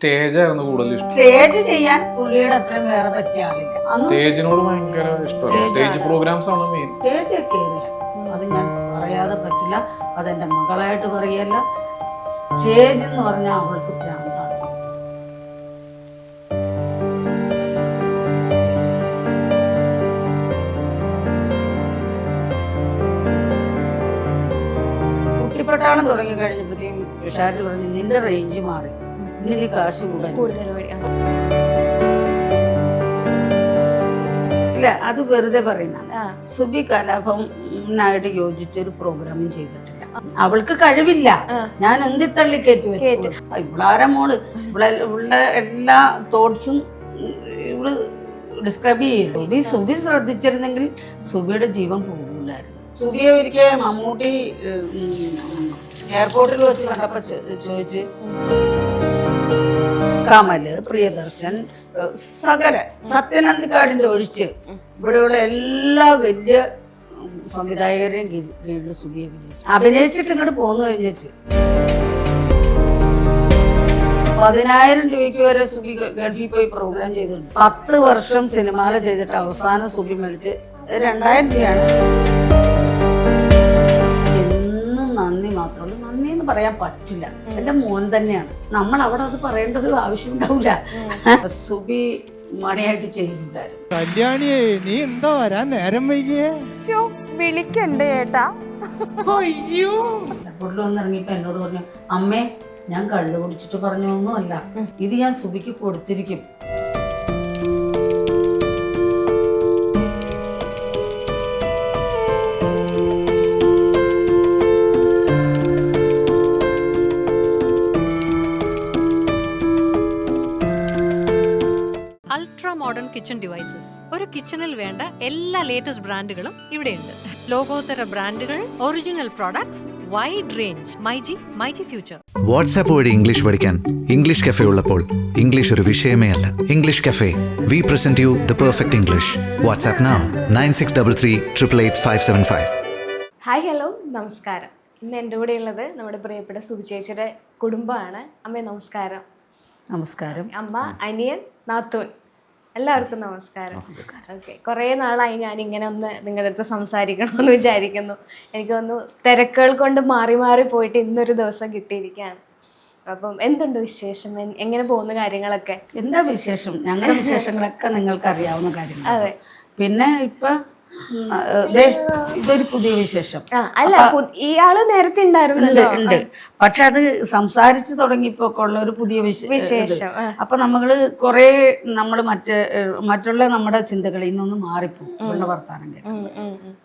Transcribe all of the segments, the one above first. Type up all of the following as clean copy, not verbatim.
സ്റ്റേജായിരുന്നു കൂടുതൽ ഇഷ്ടം. സ്റ്റേജ് ചെയ്യാൻ പുള്ളിയുടെ അത്രയും വേറെ പറ്റിയ ആളില്ല. സ്റ്റേജിനോട് ഭയങ്കര ഇഷ്ടമാണ്. സ്റ്റേജ് പ്രോഗ്രാംസ് ആണ് മെയിൻ. സ്റ്റേജ് കയറില്ല, അത് ഞാൻ പറയാതെ പറ്റില്ല. അതെന്റെ മകളായിട്ട് പറയല്ല. സ്റ്റേജ് എന്ന് പറഞ്ഞാൽ അവൾക്ക് ഭ്രാന്താണ്. കുട്ടിപ്പട്ടാളം തുടങ്ങി കഴിഞ്ഞപ്പോഴത്തേക്കും ഷാരി പറഞ്ഞു നിന്റെ റേഞ്ച് മാറി, ഇനി കാശ് കൂടുതൽ. ഇല്ല, അത് വെറുതെ പറയുന്നതാണ്. സുബി കലാഭവനായിട്ട് യോജിച്ചൊരു പ്രോഗ്രാമും ചെയ്തിട്ടില്ല. അവൾക്ക് കഴിവില്ല, ഞാൻ എന്തിത്തള്ളി കയറ്റി വരും. ഇവളാര മോള്, ഇവളുടെ എല്ലാ തോട്ട്സും ഇവള് ഡിസ്ക്രൈബ് ചെയ്യും. സുബി ശ്രദ്ധിച്ചിരുന്നെങ്കിൽ സുബിയുടെ ജീവൻ പോകില്ലായിരുന്നു. സുബിയെ ഒരിക്കൽ മമ്മൂട്ടി എയർപോർട്ടിൽ വെച്ച് കണ്ടപ്പോ ചോദിച്ച്, കമല്, പ്രിയദർശൻ, സകല സത്യനന്ദിക്കാടിന്റെ ഒഴിച്ച് ഇവിടെയുള്ള എല്ലാ വലിയ സംവിധായകരെയും കീഴിൽ സുബി അഭിനയിച്ചിട്ട് ഇങ്ങോട്ട് പോന്നു കഴിഞ്ഞിട്ട് 10,000 രൂപയ്ക്ക് വരെ സുബി ഗൾഫിൽ പോയി പ്രോഗ്രാം ചെയ്തിട്ടുണ്ട്. 10 വർഷം സിനിമ ചെയ്തിട്ട് അവസാനം സുബി മേടിച്ച് 2,000 രൂപയാണ്. നന്ദി മാത്രമല്ല, നന്ദി എന്ന് പറയാൻ പറ്റില്ല. എന്റെ മോൻ തന്നെയാണ്. നമ്മൾ അവിടെ അത് പറയേണ്ട ഒരു ആവശ്യം ഉണ്ടാവില്ല. സുബി മണിയായിട്ട് ചെയ്യുന്നുണ്ടായിരുന്നു. കല്യാണിയേ, നീ എന്താ വരാൻ നേരം വൈകിയേ? വിളിക്കണ്ടേ ഏട്ടാ? എയർപോർട്ടിൽ വന്ന് ഇറങ്ങിയപ്പോ എന്നോട് പറഞ്ഞു, അമ്മേ ഞാൻ കള്ളു കുടിച്ചിട്ട് പറഞ്ഞൊന്നും അല്ല, ഇത് ഞാൻ സുബിക്ക് കൊടുത്തിരിക്കും. Ultra modern kitchen devices. ഒരു കിച്ചണിൽ വേണ്ട എല്ലാ ലേറ്റസ്റ്റ് ബ്രാൻഡുകളും ഇവിടെയുണ്ട്. ലോകോത്തര ബ്രാൻഡുകൾ, original products, wide range. MyG future. WhatsApp വഴി ഇംഗ്ലീഷ് പഠിക്കാൻ ഇംഗ്ലീഷ് കഫേ ഉള്ളപ്പോൾ ഇംഗ്ലീഷ് ഒരു വിഷയമേ അല്ല. English cafe, we present you the perfect English. WhatsApp now 9633388575. Hi, hello, നമസ്കാരം. ഇന്ന് എൻ്റെ കൂടെ ഉള്ളത് നമ്മുടെ പ്രിയപ്പെട്ട സുബി ചേച്ചിയുടെ കുടുംബമാണ്. അമ്മേ നമസ്കാരം. നമസ്കാരം. അമ്മ, അനിയൻ, നാത്തൂൻ, എല്ലാവർക്കും നമസ്കാരം. ഓക്കെ, കുറേ നാളായി ഞാനിങ്ങനെ ഒന്ന് നിങ്ങളുടെ അടുത്ത് സംസാരിക്കണമെന്ന് വിചാരിക്കുന്നു. എനിക്ക് തോന്നുന്നു തിരക്കുകൾ കൊണ്ട് മാറി മാറി പോയിട്ട് ഇന്നൊരു ദിവസം കിട്ടിയിരിക്കുകയാണ്. അപ്പം എന്തുണ്ട് വിശേഷം? എങ്ങനെ പോകുന്ന കാര്യങ്ങളൊക്കെ? എന്താ വിശേഷം? ഞങ്ങളുടെ വിശേഷങ്ങളൊക്കെ നിങ്ങൾക്ക് അറിയാവുന്ന കാര്യങ്ങൾ. അതെ. പിന്നെ ഇപ്പൊ ഇതൊരു പുതിയ വിശേഷം. അല്ല, ഇയാള് നേരത്തെ ഉണ്ട്. പക്ഷെ അത് സംസാരിച്ചു തുടങ്ങിയപ്പോ ഉള്ള ഒരു പുതിയ വിശേഷം. അപ്പൊ നമ്മള് കൊറേ മറ്റുള്ള നമ്മുടെ ചിന്തകളിൽ നിന്നൊന്ന് മാറിപ്പോകും ഉള്ള വർത്താനം കേൾക്കും.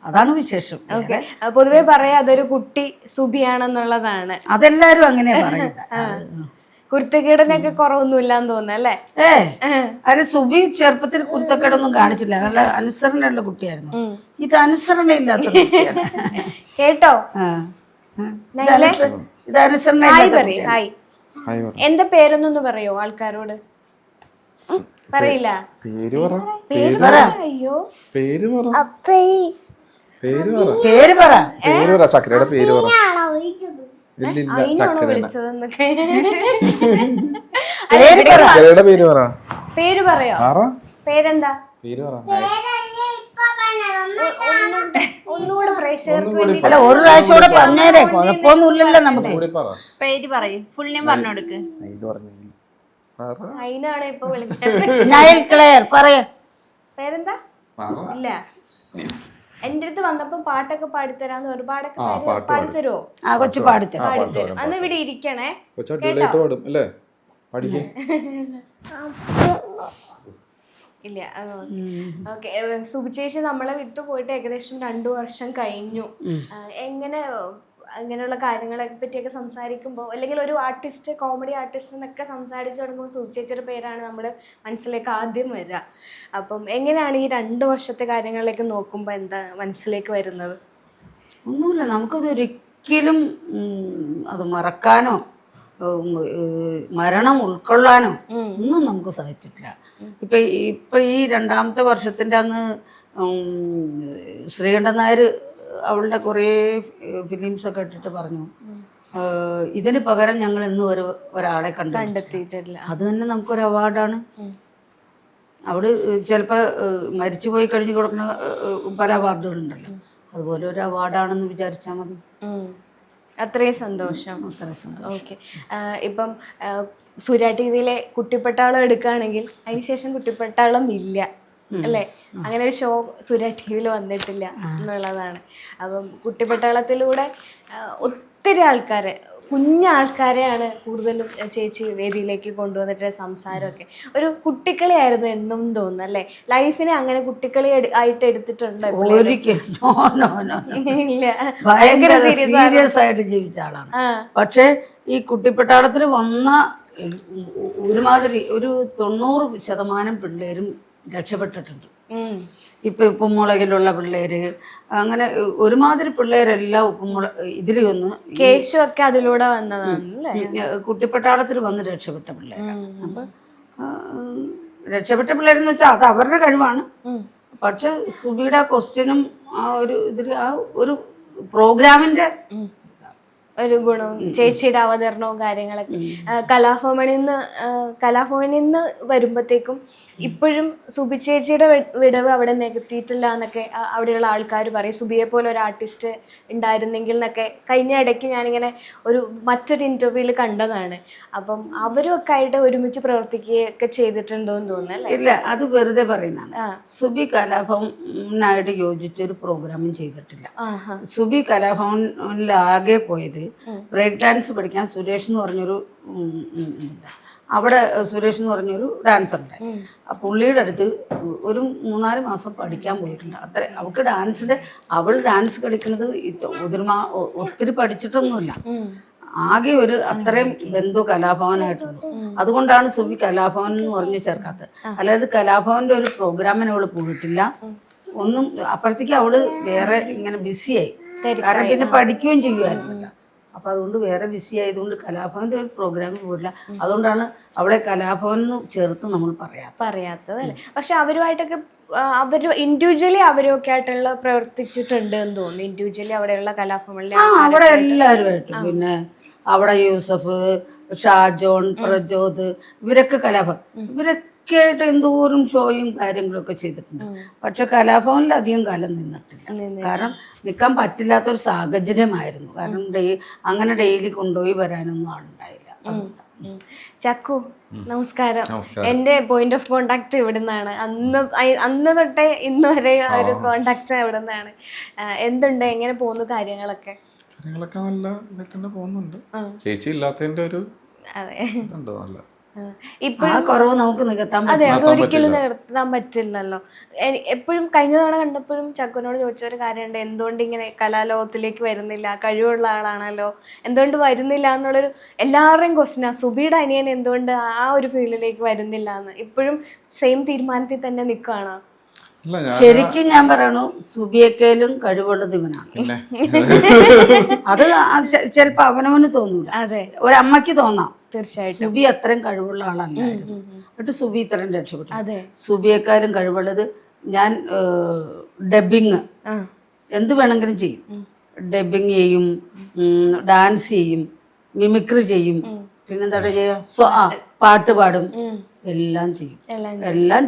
അതാണ് വിശേഷം. പൊതുവെ പറയാ അതൊരു കുട്ടി സുബിയാണെന്നുള്ളതാണ്. അതെല്ലാരും അങ്ങനെയാ പറയുന്നത്. കുരുത്തക്കേടിനൊക്കെ കുറവൊന്നുമില്ലാന്ന് തോന്നുന്നു അല്ലേ? അത് സുബി ചെറുപ്പത്തിൽ കുരുത്തക്കേടൊന്നും കാണിച്ചില്ല. നല്ല അനുസരണയുള്ള കുട്ടിയായിരുന്നു. ഇത് അനുസരണ ഇല്ലാത്ത കുട്ടിയാണ്. കേട്ടോ? ഇത് അനുസരണ. ഹായ്, എന്താ പേരൊന്നൊന്ന് പറയോ ആൾക്കാരോട്? പറയില്ല. അയ്യോ, പേര് പറ. ചക്രയുടെ പേര് പറ. അതിനാണോ വിളിച്ചതെന്നൊക്കെ? പേര് പറയോ? പേരെന്താ? ഒന്നുകൂടെ പ്രേക്ഷകർക്ക് വേണ്ടി. അല്ല, ഒരു പ്രാവശ്യം കൂടെ പറഞ്ഞേരെ, കുഴപ്പമൊന്നുമില്ലല്ലോ നമുക്ക്. പേര് പറയും, ഫുൾ നെയിം പറഞ്ഞു കൊടുക്ക്. അതിനാണ് ഇപ്പൊ വിളിച്ചത്. പേരെന്താ? ഇല്ല, എന്റെ അടുത്ത് വന്നപ്പോ പാട്ടൊക്കെ പാടിത്തരാന്ന് ഒരുപാടൊക്കെ പാടിത്തരുമോ? ആ, കൊച്ചു പാടിത്തരും. അന്ന് ഇവിടെ ഇരിക്കണേ. ഇല്ല, ഓക്കെ. സുബി ചേച്ചി നമ്മളെ വിട്ടു പോയിട്ട് ഏകദേശം 2 വർഷം കഴിഞ്ഞു. അങ്ങനെയുള്ള കാര്യങ്ങളെ പറ്റിയൊക്കെ സംസാരിക്കുമ്പോൾ, അല്ലെങ്കിൽ ഒരു ആർട്ടിസ്റ്റ്, കോമഡി ആർട്ടിസ്റ്റ് എന്നൊക്കെ സംസാരിച്ചു തുടങ്ങുമ്പോൾ സുബി ചേച്ചിയുടെ പേരാണ് നമ്മുടെ മനസ്സിലേക്ക് ആദ്യം വരിക. അപ്പം എങ്ങനെയാണ് ഈ 2 വർഷത്തെ കാര്യങ്ങളിലേക്ക് നോക്കുമ്പോൾ എന്താ മനസ്സിലേക്ക് വരുന്നത്? ഒന്നുമില്ല, നമുക്കത് ഒരിക്കലും അത് മറക്കാനോ മരണം ഉൾക്കൊള്ളാനോ ഒന്നും നമുക്ക് സാധിച്ചിട്ടില്ല. ഇപ്പൊ ഈ 2ാമത്തെ വർഷത്തിന്റെ അന്ന് ശ്രീകണ്ഠൻ നായർ അവളുടെ കുറേ ഫിലിംസൊക്കെ ഇട്ടിട്ട് പറഞ്ഞു, ഇതിന് പകരം ഞങ്ങൾ ഇന്ന് ഒരാളെ കണ്ടെത്തിയിട്ടില്ല. അത് തന്നെ നമുക്കൊരു അവാർഡാണ്. അവിടെ ചിലപ്പോൾ മരിച്ചുപോയി കഴിഞ്ഞ് കൊടുക്കുന്ന പല അവാർഡുകളുണ്ടല്ലോ, അതുപോലെ ഒരു അവാർഡാണെന്ന് വിചാരിച്ചാൽ മതി. അത്രയും സന്തോഷം. അത്രയും സന്തോഷം. ഓക്കെ. ഇപ്പം സൂര്യ ടി വിയിലെ കുട്ടിപ്പട്ടാളം എടുക്കുകയാണെങ്കിൽ അതിനുശേഷം കുട്ടിപ്പട്ടാളം ഇല്ല അല്ലേ? അങ്ങനെ ഒരു ഷോ സൂര്യ ടി വിയിൽ വന്നിട്ടില്ല എന്നുള്ളതാണ്. അപ്പം കുട്ടിപ്പട്ടാളത്തിലൂടെ ഒത്തിരി ആൾക്കാരെ, കുഞ്ഞാൾക്കാരെയാണ് കൂടുതലും ചേച്ചി വേദിയിലേക്ക് കൊണ്ടുവന്നിട്ട് സംസാരമൊക്കെ ഒരു കുട്ടിക്കളിയായിരുന്നു എന്നും തോന്നുന്നു അല്ലേ? ലൈഫിനെ അങ്ങനെ കുട്ടിക്കളി ആയിട്ട് എടുത്തിട്ടുണ്ട്? ഇല്ല, ഭയങ്കര സീരിയസ് ആയിട്ട് ജീവിച്ച ആളാണ്. പക്ഷെ ഈ കുട്ടിപ്പട്ടാളത്തിൽ വന്ന ഒരുമാതിരി ഒരു 90% പിള്ളേരും രക്ഷപ്പെട്ടിട്ടുണ്ട്. ഇപ്പൊ ഉപ്പുമുളകിലുള്ള പിള്ളേര്, അങ്ങനെ ഒരുമാതിരി പിള്ളേരെല്ലാം ഇതിൽ വന്ന് കേശു ഒക്കെ അതിലൂടെ വന്നതാണ്. കുട്ടിപ്പട്ടാളത്തിൽ വന്ന് രക്ഷപ്പെട്ട പിള്ളേരാണ്. അപ്പൊ രക്ഷപ്പെട്ട പിള്ളേരെന്ന് വെച്ചാൽ അത് അവരുടെ കഴിവാണ്. പക്ഷെ സുബിയുടെ ക്വസ്റ്റ്യനും ആ ഒരു ഇതിൽ ആ ഒരു പ്രോഗ്രാമിന്റെ ഒരു ഗുണവും ചേച്ചിയുടെ അവതരണവും കാര്യങ്ങളൊക്കെ. കലാഭവനിന്ന് വരുമ്പോഴത്തേക്കും ഇപ്പോഴും സുബി ചേച്ചിയുടെ വിടവ് അവിടെ നികത്തിയിട്ടില്ല എന്നൊക്കെ അവിടെയുള്ള ആൾക്കാർ പറയും. സുബിയെ പോലെ ഒരു ആർട്ടിസ്റ്റ് ഉണ്ടായിരുന്നെങ്കിൽ എന്നൊക്കെ കഴിഞ്ഞ ഇടയ്ക്ക് ഞാനിങ്ങനെ മറ്റൊരു ഇന്റർവ്യൂവിൽ കണ്ടതാണ്. അപ്പം അവരും ഒക്കെ ആയിട്ട് ഒരുമിച്ച് പ്രവർത്തിക്കുകയൊക്കെ ചെയ്തിട്ടുണ്ടോ എന്ന് തോന്നുന്നു അല്ലേ? ഇല്ല, അത് വെറുതെ പറയുന്നതാണ്. സുബി കലാഭവനായിട്ട് യോജിച്ചൊരു പ്രോഗ്രാമും ചെയ്തിട്ടില്ല. സുബി കലാഭവനിലാകെ പോയത് ബ്രേക്ക് ഡാൻസ് പഠിക്കാൻ സുരേഷ് എന്ന് പറഞ്ഞൊരു അവിടെ സുരേഷ് എന്ന് പറഞ്ഞൊരു ഡാൻസർ ഉണ്ടായി. ആ പുള്ളിയുടെ അടുത്ത് ഒരു 3-4 മാസം പഠിക്കാൻ പോയിട്ടുണ്ട്. അത്ര അവൾക്ക് അവൾ ഡാൻസ് കളിക്കുന്നത് ഒത്തിരി പഠിച്ചിട്ടൊന്നുമില്ല. ആകെ ഒരു അത്രയും ബന്ധു കലാഭവനായിട്ടുള്ളൂ. അതുകൊണ്ടാണ് സുബി കലാഭവൻ എന്ന് പറഞ്ഞ് ചേർക്കാത്തത്. അല്ലാതെ കലാഭവന്റെ ഒരു പ്രോഗ്രാമിന് അവള് പോയിട്ടില്ല ഒന്നും. അപ്പോഴത്തേക്ക് അവള് വേറെ ഇങ്ങനെ ബിസിയായി. കാരണം പിന്നെ പഠിക്കുകയും ചെയ്യുമായിരുന്നില്ല. അപ്പൊ അതുകൊണ്ട് വേറെ ബിസി ആയതുകൊണ്ട് കലാഭവന്റെ ഒരു പ്രോഗ്രാമിൽ പോയിട്ടില്ല. അതുകൊണ്ടാണ് അവളെ കലാഭവൻ ചേർത്ത് നമ്മൾ പറയാത്തത് അല്ലേ? പക്ഷെ അവരുമായിട്ടൊക്കെ ഇൻഡിവിജ്വലി അവരൊക്കെ ആയിട്ടുള്ള പ്രവർത്തിച്ചിട്ടുണ്ട് എന്ന് തോന്നുന്നു. ഇൻഡിവിജ്വലി അവിടെയുള്ള കലാഭവനിലെ അവിടെ എല്ലാവരുമായിട്ടും. പിന്നെ അവിടെ യൂസഫ്, ഷാജോൺ, പ്രജോദ്, ഇവരൊക്കെ കലാഭവൻ ഇവരൊക്കെ ആയിട്ട് എന്തോരം ഷോയും കാര്യങ്ങളൊക്കെ ചെയ്തിട്ടുണ്ട്. പക്ഷെ കലാഭവനിൽ അധികം കാലം നിന്നിട്ടില്ല. കാരണം നിൽക്കാൻ പറ്റില്ലാത്തൊരു സാഹചര്യമായിരുന്നു. കാരണം അങ്ങനെ ഡെയിലി കൊണ്ടുപോയി വരാനൊന്നും ആളുണ്ടായില്ല. ചക്കു, നമസ്കാരം. എന്റെ പോയിന്റ് ഓഫ് കോണ്ടാക്ട് ഇവിടെ നിന്നാണ്. അന്ന് തൊട്ടേ ഇന്ന് വരെ ഒരു കോണ്ടാക്ട് ഇവിടെ നിന്നാണ്. എന്തുണ്ട്, എങ്ങനെ പോകുന്നു കാര്യങ്ങളൊക്കെ? നല്ല ഇതൊക്കെ പോകുന്നുണ്ട്. ചേച്ചി ഇല്ലാത്തതിന്റെ ഒരു ഇതുണ്ടോ നല്ല അതെ, അതൊരിക്കലും നിർത്താൻ പറ്റില്ലല്ലോ. എപ്പോഴും കഴിഞ്ഞ തവണ കണ്ടപ്പോഴും ചക്കുനോട് ചോദിച്ചൊരു കാര്യമുണ്ട്, എന്തുകൊണ്ട് ഇങ്ങനെ കലാലോകത്തിലേക്ക് വരുന്നില്ല, കഴിവുള്ള ആളാണല്ലോ, എന്തുകൊണ്ട് വരുന്നില്ല എന്നുള്ളൊരു എല്ലാവരുടെയും ക്വസ്റ്റ്യനാ. സുബിയുടെ അനിയൻ എന്തുകൊണ്ട് ആ ഒരു ഫീൽഡിലേക്ക് വരുന്നില്ല എന്ന് ഇപ്പോഴും സെയിം തീരുമാനത്തിൽ തന്നെ നിൽക്കുകയാണ്. ശരിക്കും ഞാൻ പറയണു, സുബിയേക്കാളും കഴിവുള്ളത് ഇവനാണ്. അത് ചിലപ്പോ അവനവന് തോന്നൂല, ഒരമ്മയ്ക്ക് തോന്നാം. തീർച്ചയായിട്ടും സുബി അത്രയും കഴിവുള്ള ആളല്ലായിരുന്നു. എന്നിട്ട് സുബി ഇത്രയും രക്ഷപ്പെട്ടു. സുബിയേക്കാളും കഴിവുള്ളത് ഞാൻ ഡബിങ് എന്ത് വേണമെങ്കിലും ചെയ്യും. ഡബിങ് ചെയ്യും, ഡാൻസ് ചെയ്യും, മിമിക്രി ചെയ്യും, പിന്നെന്താ ചെയ്യുക, പാട്ട് പാടും, എല്ലാം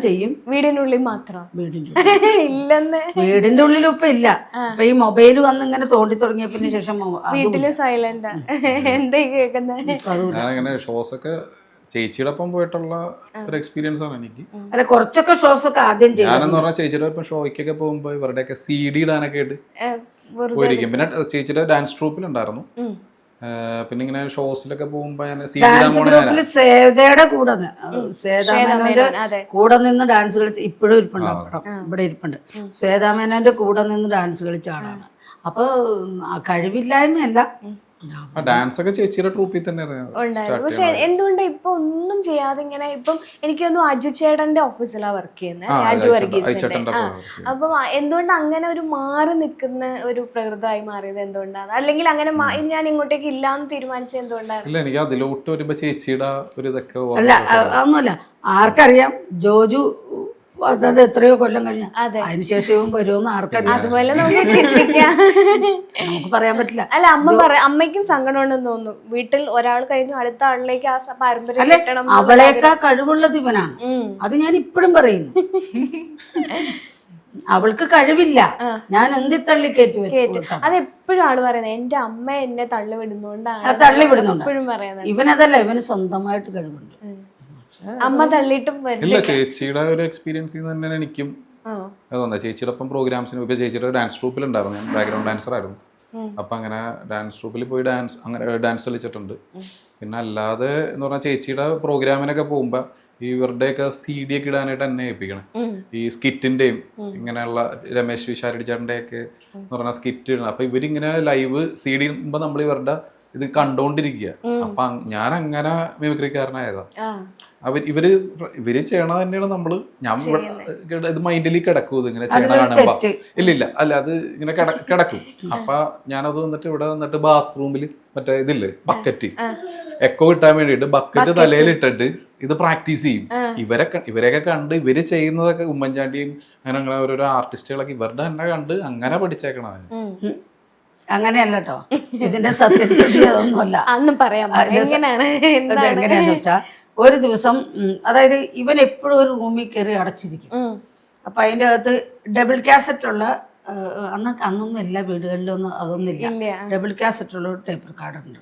ചെയ്യും. വീടിനുള്ളിൽ മാത്രം വീടിന്റെ ഉള്ളിൽ ഇപ്പൊ ഇല്ല. ഇപ്പൊ ഈ മൊബൈൽ വന്ന് ഇങ്ങനെ തോണ്ടി തുടങ്ങിയ പിന്നെ ശേഷം വീട്ടില് സൈലന്റ്. എന്താ കേൾക്കുന്നത്? ഞാനങ്ങനെ ഷോസ് ഒക്കെ ചേച്ചിയുടെ ഒപ്പം പോയിട്ടുള്ള ഒരു എക്സ്പീരിയൻസ് ആണ് എനിക്ക്. അല്ല, കുറച്ചൊക്കെ ഷോസ് ഒക്കെ ആദ്യം ചെയ്യും. ഞാനെന്ന് പറഞ്ഞാൽ ചേച്ചിയുടെ ഒപ്പം ഷോയ്ക്കൊക്കെ പോകുമ്പോ ഇവരുടെയൊക്കെ CD ഇടാനൊക്കെ ആയിട്ട് പോയിരിക്കും. പിന്നെ ചേച്ചിയുടെ ഡാൻസ് ട്രൂപ്പിലുണ്ടായിരുന്നു. പിന്നെ ഇങ്ങനെ ഷോസിലൊക്കെ പോകുമ്പോ സേവതയുടെ കൂടെ നിന്ന് ഡാൻസ് കളിച്ച് ഇപ്പോഴും ഇരിപ്പുണ്ട്. ഇവിടെ ഇരിപ്പുണ്ട്. സേതാമേനോന്റെ കൂടെ നിന്ന് ഡാൻസ് കളിച്ച ആളാണ്. അപ്പൊ കഴിവില്ലായ്മയല്ല, ഡാൻസ് ഒക്കെ ചേച്ചിയുടെ ട്രൂപ്പിൽ തന്നെ ഉണ്ടായിരുന്നു. പക്ഷെ എന്തുകൊണ്ട് ഇപ്പൊ ഒന്നും ചെയ്യാതെ ഇങ്ങനെ, ഇപ്പം എനിക്കൊന്നും അജു ചേട്ടന്റെ ഓഫീസിലാണ് വർക്ക് ചെയ്യുന്നത്, അജു വർഗീസിന്റെ. അപ്പം എന്തുകൊണ്ട് അങ്ങനെ ഒരു മാറി നിൽക്കുന്ന ഒരു പ്രകൃതമായി മാറിയത് എന്തുകൊണ്ടാണ്? അല്ലെങ്കിൽ അങ്ങനെ ഞാൻ ഇങ്ങോട്ടേക്ക് ഇല്ലാന്ന് തീരുമാനിച്ചത് എന്തുകൊണ്ടാണ്? ഇല്ല, എനിക്ക് അതിലോട്ട് വരുമ്പോ ചേച്ചിയുടെ ഒരു ഇതൊക്കെ അല്ല, ഒന്നുമില്ല. ആർക്കറിയാം, ജോജു അത് എത്രയോ കൊല്ലം കഴിഞ്ഞ അതെ. അതിനുശേഷവും വരുമെന്ന് ആർക്കറിയാം. അതുപോലെ നമുക്ക് ചിന്തിക്കാം. നമുക്ക് പറയാൻ പറ്റില്ല. അല്ല, അമ്മയ്ക്കും സങ്കടം ഉണ്ടെന്ന് തോന്നുന്നു. വീട്ടിൽ ഒരാൾ കഴിഞ്ഞു അടുത്ത ആളിലേക്ക് ആ പാരമ്പര്യം അല്ലെ, കിട്ടണം. അവളേക്കാ കഴിവുള്ളത് ഇവനാണ്. അത് ഞാൻ ഇപ്പോഴും പറയുന്നു. അവൾക്ക് കഴിവില്ല, ഞാൻ എന്തിത്തള്ളി കയറ്റി. അതെപ്പോഴും ആള് പറയുന്നത് എന്റെ അമ്മ എന്നെ തള്ളി വിടുന്നോണ്ടാണ്. തള്ളി വിടുന്നുണ്ട്. എപ്പോഴും പറയുന്നത് ഇവനതല്ല, ഇവന് സ്വന്തമായിട്ട് കഴിവുണ്ട്. അമ്മ തള്ളിയിട്ടും ഇല്ല, ചേച്ചിയുടെ ഒരു എക്സ്പീരിയൻസ് തന്നെ എനിക്കും അതൊന്നാ. ചേച്ചിയുടെ ഒപ്പം പ്രോഗ്രാംസിന് ഇപ്പൊ ചേച്ചിയുടെ ഡാൻസ് ട്രൂപ്പിൽ ഉണ്ടായിരുന്നു, ഞാൻ ബാക്ക്ഗ്രൗണ്ട് ഡാൻസർ ആയിരുന്നു. അപ്പൊ അങ്ങനെ ഡാൻസ് ട്രൂപ്പിൽ പോയി ഡാൻസ് കളിച്ചിട്ടുണ്ട്. പിന്നെ അല്ലാതെ എന്ന് പറഞ്ഞാൽ ചേച്ചിയുടെ പ്രോഗ്രാമിനൊക്കെ പോകുമ്പോ ഇവരുടെയൊക്കെ CD ഒക്കെ ഇടാനായിട്ട് എന്നെ ഏൽപ്പിക്കണം. ഈ സ്കിറ്റിന്റെയും ഇങ്ങനെയുള്ള രമേശ് വിശാരടി ചേട്ടൻ്റെ ഒക്കെ എന്ന് പറഞ്ഞാൽ സ്കിറ്റ് ഇടണം. അപ്പൊ ഇവരിങ്ങനെ ലൈവ് CD ഇടുമ്പോ നമ്മൾ ഇവരുടെ ഇത് കണ്ടോണ്ടിരിക്കുക. അപ്പൊ ഞാൻ അങ്ങനെ മിമിക്രിക്കാരനായതാ. ഇവര് ചെയ്യണത് തന്നെയാണ് നമ്മള്. ഞാൻ ഇത് മൈൻഡിൽ കിടക്കും, ഇത് ഇങ്ങനെ ചെയ്യണ കാണുമ്പോ. ഇല്ല അല്ല, അത് ഇങ്ങനെ കിടക്കും. അപ്പൊ ഞാനത് വന്നിട്ട് ഇവിടെ വന്നിട്ട് ബാത്റൂമിൽ മറ്റേ ഇതില്ലേ ബക്കറ്റ്, എക്കോ കിട്ടാൻ വേണ്ടിട്ട് ബക്കറ്റ് തലയിലിട്ടിട്ട് ഇത് പ്രാക്ടീസ് ചെയ്യും. ഇവരെയൊക്കെ കണ്ട് ഇവര് ചെയ്യുന്നതൊക്കെ ഉമ്മൻചാണ്ടിയും അങ്ങനെ ഓരോരോ ആർട്ടിസ്റ്റുകളൊക്കെ ഇവരുടെ തന്നെ കണ്ട് അങ്ങനെ പഠിച്ചേക്കണത്. അങ്ങനെയല്ല കേട്ടോ, ഇതിന്റെ സത്യസ്ഥിതി അതൊന്നുമല്ല. എങ്ങനെയാന്ന് വെച്ചാ, ഒരു ദിവസം അതായത് ഇവൻ എപ്പോഴും ഒരു റൂമിൽ കയറി അടച്ചിരിക്കും. അപ്പൊ അതിൻ്റെ അകത്ത് ഡബിൾ കാസറ്റ് ഉള്ള അന്നൊന്നും എല്ലാ വീടുകളിലും ഒന്നും അതൊന്നുമില്ല. ഡബിൾ കാസറ്റ് ഉള്ള ഒരു ടേപ്പ് റെക്കോർഡുണ്ട്.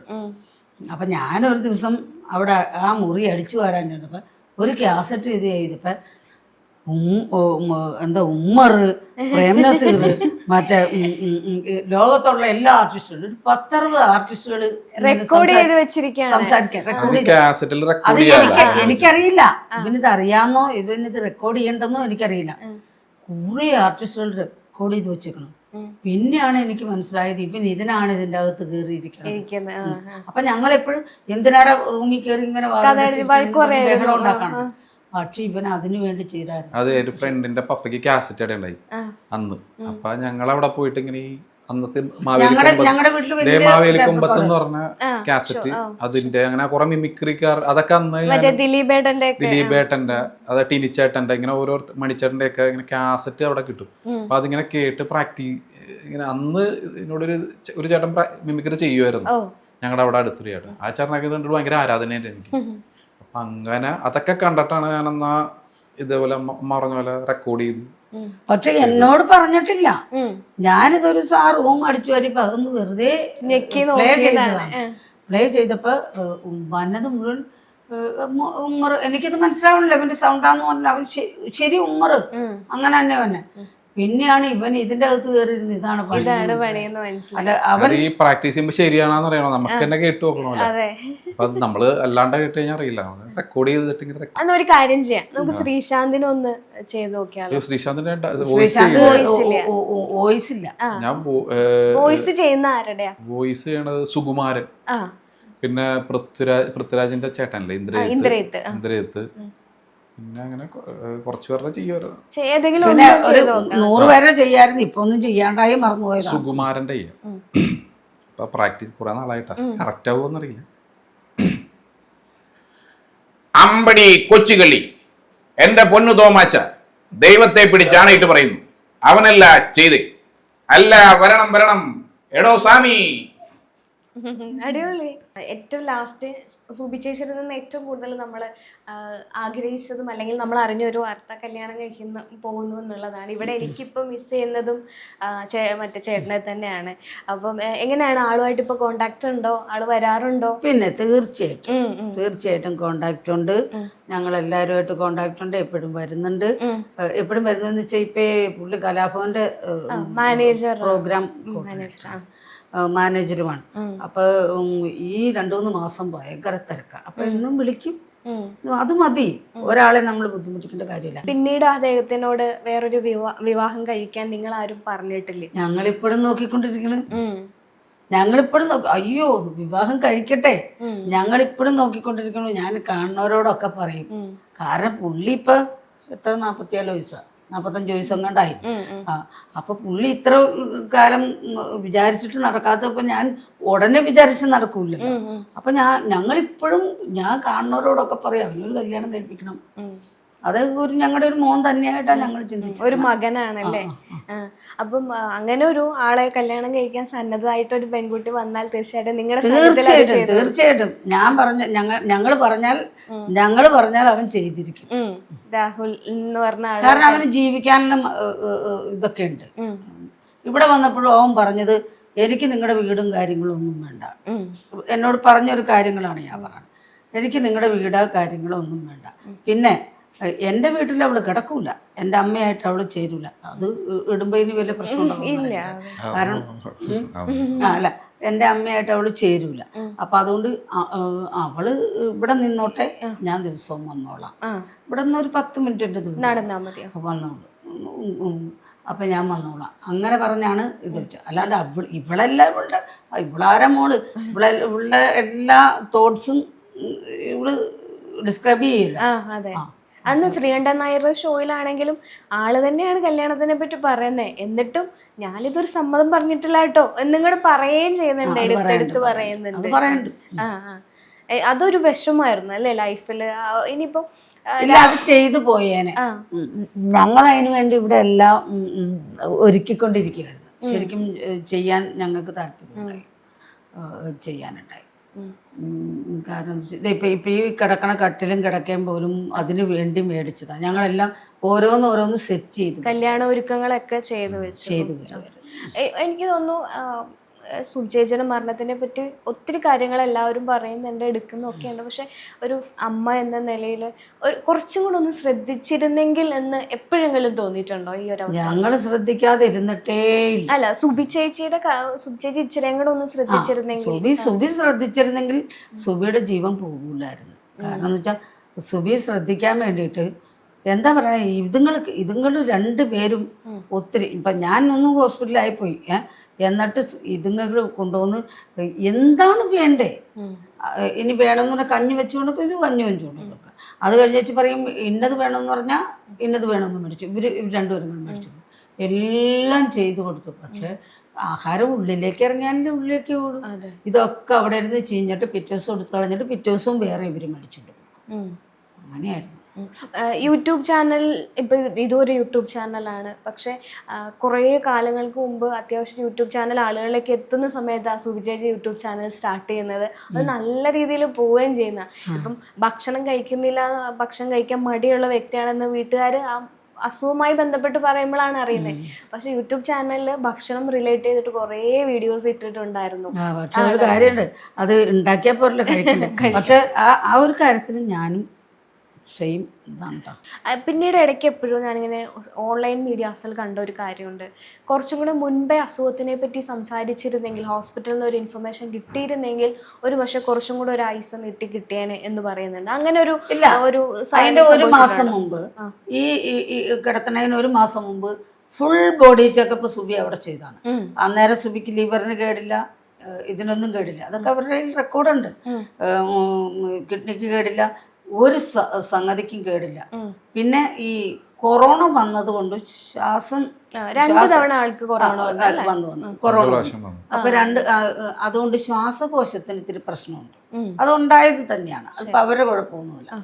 അപ്പൊ ഞാനൊരു ദിവസം അവിടെ ആ മുറി അടിച്ചു വരാൻ ചെന്നപ്പോ ഒരു കാസറ്റ് ഇത് ചെയ്തപ്പോ എന്താ ഉമ്മർ, പ്രേംനസീർ, മറ്റേ ലോകത്തുള്ള എല്ലാ ആർട്ടിസ്റ്റുകളും, ഒരു 10-60 ആർട്ടിസ്റ്റുകൾ സംസാരിക്കാൻ എനിക്കറിയില്ല. ഇവനിത് അറിയാമെന്നോ ഇവനിത് റെക്കോർഡ് ചെയ്യണ്ടെന്നോ എനിക്കറിയില്ല. കുറെ ആർട്ടിസ്റ്റുകൾ റെക്കോർഡ് ചെയ്ത് വെച്ചേക്കണം. പിന്നെയാണ് എനിക്ക് മനസ്സിലായത് ഇവൻ ഇതിനാണ് ഇതിന്റെ അകത്ത് കയറിയിരിക്കുന്നത്. അപ്പൊ ഞങ്ങളെപ്പോഴും എന്തിനാടെ റൂമിൽ കയറി ഇങ്ങനെ ബഹളം ഉണ്ടാക്കണം. പക്ഷെ ഇവൻ അതിനു വേണ്ടി ചെയ്തായിരുന്നു. അത് ഒരു ഫ്രണ്ടിന്റെ പപ്പയ്ക്ക് കാസറ്റ് അവിടെ ഉണ്ടായി അന്ന്. അപ്പൊ ഞങ്ങൾ അവിടെ പോയിട്ട് ഇങ്ങനെ ഈ അന്നത്തെ മാവേലിക്കൊമ്പത്ത് എന്ന് പറഞ്ഞ കാസറ്റ്, അതിന്റെ അങ്ങനെ കുറെ മിമിക്രിക്കാർ അതൊക്കെ അന്ന് ദിലീപേട്ടന്റെ അത് ടിനിച്ചേട്ടന്റെ ഇങ്ങനെ ഓരോ മണിച്ചേട്ടന്റെ ഒക്കെ ഇങ്ങനെ കാസറ്റ് അവിടെ കിട്ടും. അപ്പൊ അതിങ്ങനെ കേട്ട് പ്രാക്ടീസ് ഇങ്ങനെ അന്ന് എന്നോടൊരു ചേട്ടൻ മിമിക്രി ചെയ്യുമായിരുന്നു ഞങ്ങളുടെ അവിടെ അടുത്തൊരു ചേട്ടൻ. ആ ചേട്ടനൊക്കെ കണ്ടിട്ട് ഭയങ്കര ആരാധനയായിട്ട് എനിക്ക്. അപ്പൊ അങ്ങനെ അതൊക്കെ കണ്ടിട്ടാണ് ഞാനെന്നാ ഇതേപോലെ പറഞ്ഞ പോലെ റെക്കോർഡ് ചെയ്തു. പക്ഷെ എന്നോട് പറഞ്ഞിട്ടില്ല. ഞാനിതൊരു റൂം അടിച്ചു വരുമ്പോ അതൊന്ന് വെറുതെ പ്ലേ ചെയ്തതാണ്. പ്ലേ ചെയ്തപ്പോ വന്നത് മുഴുവൻ ഉമ്മർ. എനിക്കത് മനസ്സിലാവണില്ല ഇവന്റെ സൗണ്ടാന്ന് പറഞ്ഞാൽ അവൻ ശരി ഉമ്മർ അങ്ങനെ തന്നെ അവനെ. പിന്നെയാണ് ഇവൻ ഇതിന്റെ അകത്ത് കയറിയിരുന്നത് ഇതാണ് അല്ല അവൻ ഈ പ്രാക്ടീസ് ചെയ്യുമ്പോ ശരിയാണെന്ന് അറിയണോ, നമുക്ക് തന്നെ കേട്ട് നോക്കണമല്ലോ. അപ്പൊ നമ്മള് അല്ലാണ്ട് കേട്ട് കഴിഞ്ഞാൽ അറിയില്ല. റെക്കോർഡ് ചെയ്തിട്ട് ഒരു കാര്യം ചെയ്യാം, നമുക്ക് ശ്രീശാന്തിനെ ഒന്ന് ചെയ്ത് നോക്കിയാലോ. ശ്രീശാന്തിന്റെ വോയിസ് ഇല്ല. ഞാൻ വോയിസ് ചെയ്യുന്ന ആരുടെയാ? വോയിസ് ചെയ്യണത് സുകുമാരൻ, പിന്നെ പൃഥ്വിരാജിന്റെ ചേട്ടനല്ലേ ഇന്ദ്രജിത്ത്, പിന്നെ അങ്ങനെ കുറച്ചു പേരുടെ ചെയ്യുമായിരുന്നു. 100 പേരെ ചെയ്യായിരുന്നു. ഇപ്പൊ ഒന്നും ചെയ്യാണ്ടായി മറന്നുപോയത്. സുകുമാരന്റെ ഇപ്പൊ പ്രാക്ടീസ് കുറെ നാളായിട്ടാ. കറക്റ്റ് ആവുമെന്നറിയില്ല. അമ്പടി കൊച്ചുകളി, എന്റെ പൊന്നു തോമാച്ച, ദൈവത്തെ പിടിച്ചാണയിട്ട് പറയുന്നു. അവനല്ല ചെയ്ത് അല്ല വരണം എടോ സ്വാമി. അടിപൊളി. ഏറ്റവും ലാസ്റ്റ് സൂബി ചേച്ചിയിൽ നിന്ന് ഏറ്റവും കൂടുതൽ നമ്മൾ ആഗ്രഹിച്ചതും അല്ലെങ്കിൽ നമ്മൾ അറിഞ്ഞ ഒരു വാർത്ത കല്യാണം പോകുന്നു എന്നുള്ളതാണ്. ഇവിടെ എനിക്കിപ്പോൾ മിസ് ചെയ്യുന്നതും മറ്റേ ചേട്ടനെ തന്നെയാണ്. അപ്പം എങ്ങനെയാണ് ആളുമായിട്ട് ഇപ്പോൾ കോണ്ടാക്ട് ഉണ്ടോ? ആള് വരാറുണ്ടോ? പിന്നെ തീർച്ചയായിട്ടും കോണ്ടാക്ട് ഉണ്ട്. ഞങ്ങൾ എല്ലാവരുമായിട്ട് കോണ്ടാക്ട് ഉണ്ട്. എപ്പോഴും വരുന്നുണ്ട്. എപ്പോഴും വരുന്നതെന്ന് വെച്ചാൽ ഇപ്പൊ പുള്ളി കലാഭവന്റെ മാനേജർ പ്രോഗ്രാം മാനേജറുമാണ്. അപ്പൊ ഈ 2-3 മാസം ഭയങ്കര തിരക്കാണ്. അപ്പൊ എന്നും വിളിക്കും. അത് മതി, ഒരാളെ നമ്മൾ ബുദ്ധിമുട്ടിക്കേണ്ട കാര്യമില്ല. പിന്നീട് അദ്ദേഹത്തിനോട് വേറൊരു വിവാഹം കഴിക്കാൻ നിങ്ങൾ ആരും പറഞ്ഞിട്ടില്ലേ? ഞങ്ങളിപ്പോഴും നോക്കിക്കൊണ്ടിരിക്കണ്. ഞങ്ങളിപ്പോഴും അയ്യോ വിവാഹം കഴിക്കട്ടെ, ഞങ്ങളിപ്പോഴും നോക്കിക്കൊണ്ടിരിക്കണു. ഞാൻ കാണുന്നവരോടൊക്കെ പറയും. കാരണം പുള്ളി ഇപ്പൊ എത്ര 44 വയസ്സാ, 45 വയസ്സും കണ്ടായി. അപ്പൊ പുള്ളി ഇത്ര കാലം വിചാരിച്ചിട്ട് നടക്കാത്തപ്പോ ഞാൻ ഉടനെ വിചാരിച്ച് നടക്കൂല്ലോ. അപ്പൊ ഞങ്ങളിപ്പോഴും ഞാൻ കാണുന്നവരോടൊക്കെ പറയാം അവനൊരു കല്യാണം കഴിപ്പിക്കണം അത് ഞങ്ങളുടെ ഒരു മോൻ തന്നെയായിട്ടാണ് ഞങ്ങൾ ചിന്തിച്ചത്. ഒരു മകനാണല്ലേ? അപ്പം അങ്ങനെ ഒരു ആളെ കല്യാണം കഴിക്കാൻ സന്നദ്ധമായിട്ട് ഒരു പെൺകുട്ടി വന്നാൽ തീർച്ചയായിട്ടും നിങ്ങളുടെ തീർച്ചയായിട്ടും ഞങ്ങൾ പറഞ്ഞാൽ അവൻ ചെയ്തിരിക്കും. രാഹുൽ എന്ന് പറഞ്ഞ ആള് കാരണം അവന് ജീവിക്കാനുള്ള ഇതൊക്കെ ഉണ്ട്. ഇവിടെ വന്നപ്പോഴും അവൻ പറഞ്ഞത് എനിക്ക് നിങ്ങളുടെ വീടും കാര്യങ്ങളും ഒന്നും വേണ്ട. എന്നോട് പറഞ്ഞൊരു കാര്യങ്ങളാണ് ഞാൻ പറഞ്ഞത്. എനിക്ക് നിങ്ങളുടെ വീടോ കാര്യങ്ങളോ ഒന്നും വേണ്ട. പിന്നെ എൻ്റെ വീട്ടിൽ അവൾ കിടക്കൂല, എൻ്റെ അമ്മയായിട്ട് അവൾ ചേരൂല. അത് ഇടുമ്പോൾ ഇനി വലിയ പ്രശ്നം ഉണ്ടാവില്ല. കാരണം അല്ല, എൻ്റെ അമ്മയായിട്ട് അവൾ ചേരൂല. അപ്പം അതുകൊണ്ട് അവള് ഇവിടെ നിന്നോട്ടെ, ഞാൻ ദിവസവും വന്നോളാം. ഇവിടെ നിന്ന് ഒരു 10 മിനിറ്റിൻ്റെ ദൂരം നടന്നാ മതി, വന്നോളൂ. അപ്പം ഞാൻ വന്നോളാം. അങ്ങനെ പറഞ്ഞാണ് ഇത് വെച്ചത്. അല്ലാണ്ട് ഇവളെല്ലാം ഇവളാര മോള് ഇവളുടെ എല്ലാ തോട്ട്സും ഇവള് ഡിസ്ക്രൈബ് ചെയ്യില്ല. അതെ. അന്ന് ശ്രീകണ്ഠൻ നായർ ഷോയിലാണെങ്കിലും ആള് തന്നെയാണ് കല്യാണത്തിനെ പറ്റി പറയുന്നത്. എന്നിട്ടും ഞാനിതൊരു സമ്മതം പറഞ്ഞിട്ടില്ല കേട്ടോ എന്നിങ്ങോട്ട് പറയുകയും ചെയ്യുന്നുണ്ട്, എടുത്തെടുത്ത് പറയുന്നുണ്ട്. അതൊരു വിഷമായിരുന്നു അല്ലേ ലൈഫില്? ഇനിയിപ്പോ ഇല്ല, അത് ചെയ്തു പോയേനെ. ഞങ്ങൾ അതിനു വേണ്ടി ഇവിടെ എല്ലാം ഒരുക്കിക്കൊണ്ടിരിക്കുകയായിരുന്നു. ശരിക്കും ചെയ്യാൻ ഞങ്ങൾക്ക് താല്പര്യമുണ്ടായി, ചെയ്യാനുണ്ടായി. കാരണം ഇപ്പൊ ഈ കിടക്കണ കട്ടിലും കിടക്കയും പോലും അതിനു വേണ്ടി മേടിച്ചതാണ്. ഞങ്ങളെല്ലാം ഓരോന്ന് സെറ്റ് ചെയ്തു, കല്യാണ ഒരുക്കങ്ങളൊക്കെ ചെയ്തു വരുമായിരുന്നു. എനിക്ക് തോന്നുന്നു സുജേജയുടെ മരണത്തിനെ പറ്റി ഒത്തിരി കാര്യങ്ങൾ എല്ലാവരും പറയുന്നുണ്ട്, എടുക്കുന്നൊക്കെ ഉണ്ട്. പക്ഷെ ഒരു അമ്മ എന്ന നിലയിൽ കുറച്ചും കൂടെ ഒന്ന് ശ്രദ്ധിച്ചിരുന്നെങ്കിൽ എന്ന് എപ്പോഴെങ്കിലും തോന്നിയിട്ടുണ്ടോ ഈ ഒരു അവസ്ഥ? ഞങ്ങൾ ശ്രദ്ധിക്കാതെ ഇരുന്നിട്ടേ അല്ല, സുബി ചേച്ചി ഇച്ചിരിയും കൂടെ ഒന്ന് ശ്രദ്ധിച്ചിരുന്നെങ്കിൽ, സുബി ശ്രദ്ധിച്ചിരുന്നെങ്കിൽ സുബിയുടെ ജീവൻ പോകൂലായിരുന്നു. കാരണം എന്ന് വെച്ചാൽ സുബിയെ ശ്രദ്ധിക്കാൻ വേണ്ടിയിട്ട് എന്താ പറയുക, ഇതുങ്ങൾ രണ്ടുപേരും ഒത്തിരി ഇപ്പം ഞാനൊന്നും ഹോസ്പിറ്റലായിപ്പോയി. എന്നിട്ട് ഇതുങ്ങൾ കൊണ്ടുവന്ന് എന്താണ് വേണ്ടേ, ഇനി വേണമെന്ന് പറഞ്ഞാൽ കഞ്ഞി വെച്ചു കൊടുക്കും, ഇത് കഞ്ഞി വെച്ചു കൊടുക്കും. അത് കഴിഞ്ഞിട്ട് പറയും ഇന്നത് വേണമെന്ന് പറഞ്ഞാൽ ഇന്നത് വേണമെന്ന് മേടിച്ചു. ഇവർ രണ്ടുപേരും മേടിച്ചു, എല്ലാം ചെയ്തു കൊടുത്തു. പക്ഷെ ആഹാരം ഉള്ളിലേക്ക് ഇറങ്ങിയാലേ ഉള്ളിലേക്ക് ഓടും. ഇതൊക്കെ അവിടെ ഇരുന്ന് ചീഞ്ഞിട്ട് പിറ്റേ ദിവസം എടുത്ത് കളഞ്ഞിട്ട് പിറ്റേ ദിവസവും വേറെ ഇവർ മേടിച്ചിട്ട് അങ്ങനെയായിരുന്നു. യൂട്യൂബ് ചാനൽ ഇപ്പം ഇതൊരു യൂട്യൂബ് ചാനലാണ്. പക്ഷേ കുറേ കാലങ്ങൾക്ക് മുമ്പ് അത്യാവശ്യം യൂട്യൂബ് ചാനൽ ആളുകളിലേക്ക് എത്തുന്ന സമയത്ത് സുബിചേച്ചി യൂട്യൂബ് ചാനൽ സ്റ്റാർട്ട് ചെയ്യുന്നത്. അത് നല്ല രീതിയിൽ പോവുകയും ചെയ്യുന്ന. ഇപ്പം ഭക്ഷണം കഴിക്കാൻ മടിയുള്ള വ്യക്തിയാണെന്ന് വീട്ടുകാർ അസുഖവുമായി ബന്ധപ്പെട്ട് പറയുമ്പോഴാണ് അറിയുന്നത്. പക്ഷെ യൂട്യൂബ് ചാനലിൽ ഭക്ഷണം റിലേറ്റ് ചെയ്തിട്ട് കുറേ വീഡിയോസ് ഇട്ടിട്ടുണ്ടായിരുന്നു. പക്ഷെ ഒരു കാര്യമുണ്ട്, അത് ഉണ്ടാക്കിയാൽ പോരല്ലോ കഴിക്കണ്ടേ. പക്ഷെ ആ ഒരു കാര്യത്തിൽ ഞാനും സെയിം ഇതാണ്. പിന്നീട് ഇടയ്ക്ക് എപ്പോഴും ഞാനിങ്ങനെ ഓൺലൈൻ മീഡിയാസിൽ കണ്ട ഒരു കാര്യമുണ്ട്, കുറച്ചും കൂടെ മുൻപേ അസുഖത്തിനെ പറ്റി സംസാരിച്ചിരുന്നെങ്കിൽ, ഹോസ്പിറ്റലിൽ നിന്ന് ഒരു ഇൻഫർമേഷൻ കിട്ടിയിരുന്നെങ്കിൽ ഒരു പക്ഷെ കുറച്ചും കൂടെ ഒരു ഐസ് നീട്ടി കിട്ടിയേനെ എന്ന് പറയുന്നുണ്ട്. അങ്ങനെ ഒരു ഒരു മാസം മുമ്പ് ഈ കിടത്തണതിന് ഒരു മാസം മുമ്പ് ഫുൾ ബോഡി ചെക്കപ്പ് സുബി അവിടെ ചെയ്താണ്. അന്നേരം സുബിക്ക് ലിവറിന് കേടില്ല, ഇതിനൊന്നും കേടില്ല. അതൊക്കെ അവരുടെ റെക്കോർഡുണ്ട്. കിഡ്നിക്ക് കേടില്ല, ഒരു സംഗതിക്കും കേടില്ല. പിന്നെ ഈ കൊറോണ വന്നത് കൊണ്ട് കൊറോണ അപ്പൊ അതുകൊണ്ട് ശ്വാസകോശത്തിന് ഇത്തിരി പ്രശ്നമുണ്ട്. അതുണ്ടായത് തന്നെയാണ്, അതിപ്പോ അവരുടെ കുഴപ്പമൊന്നുമില്ല.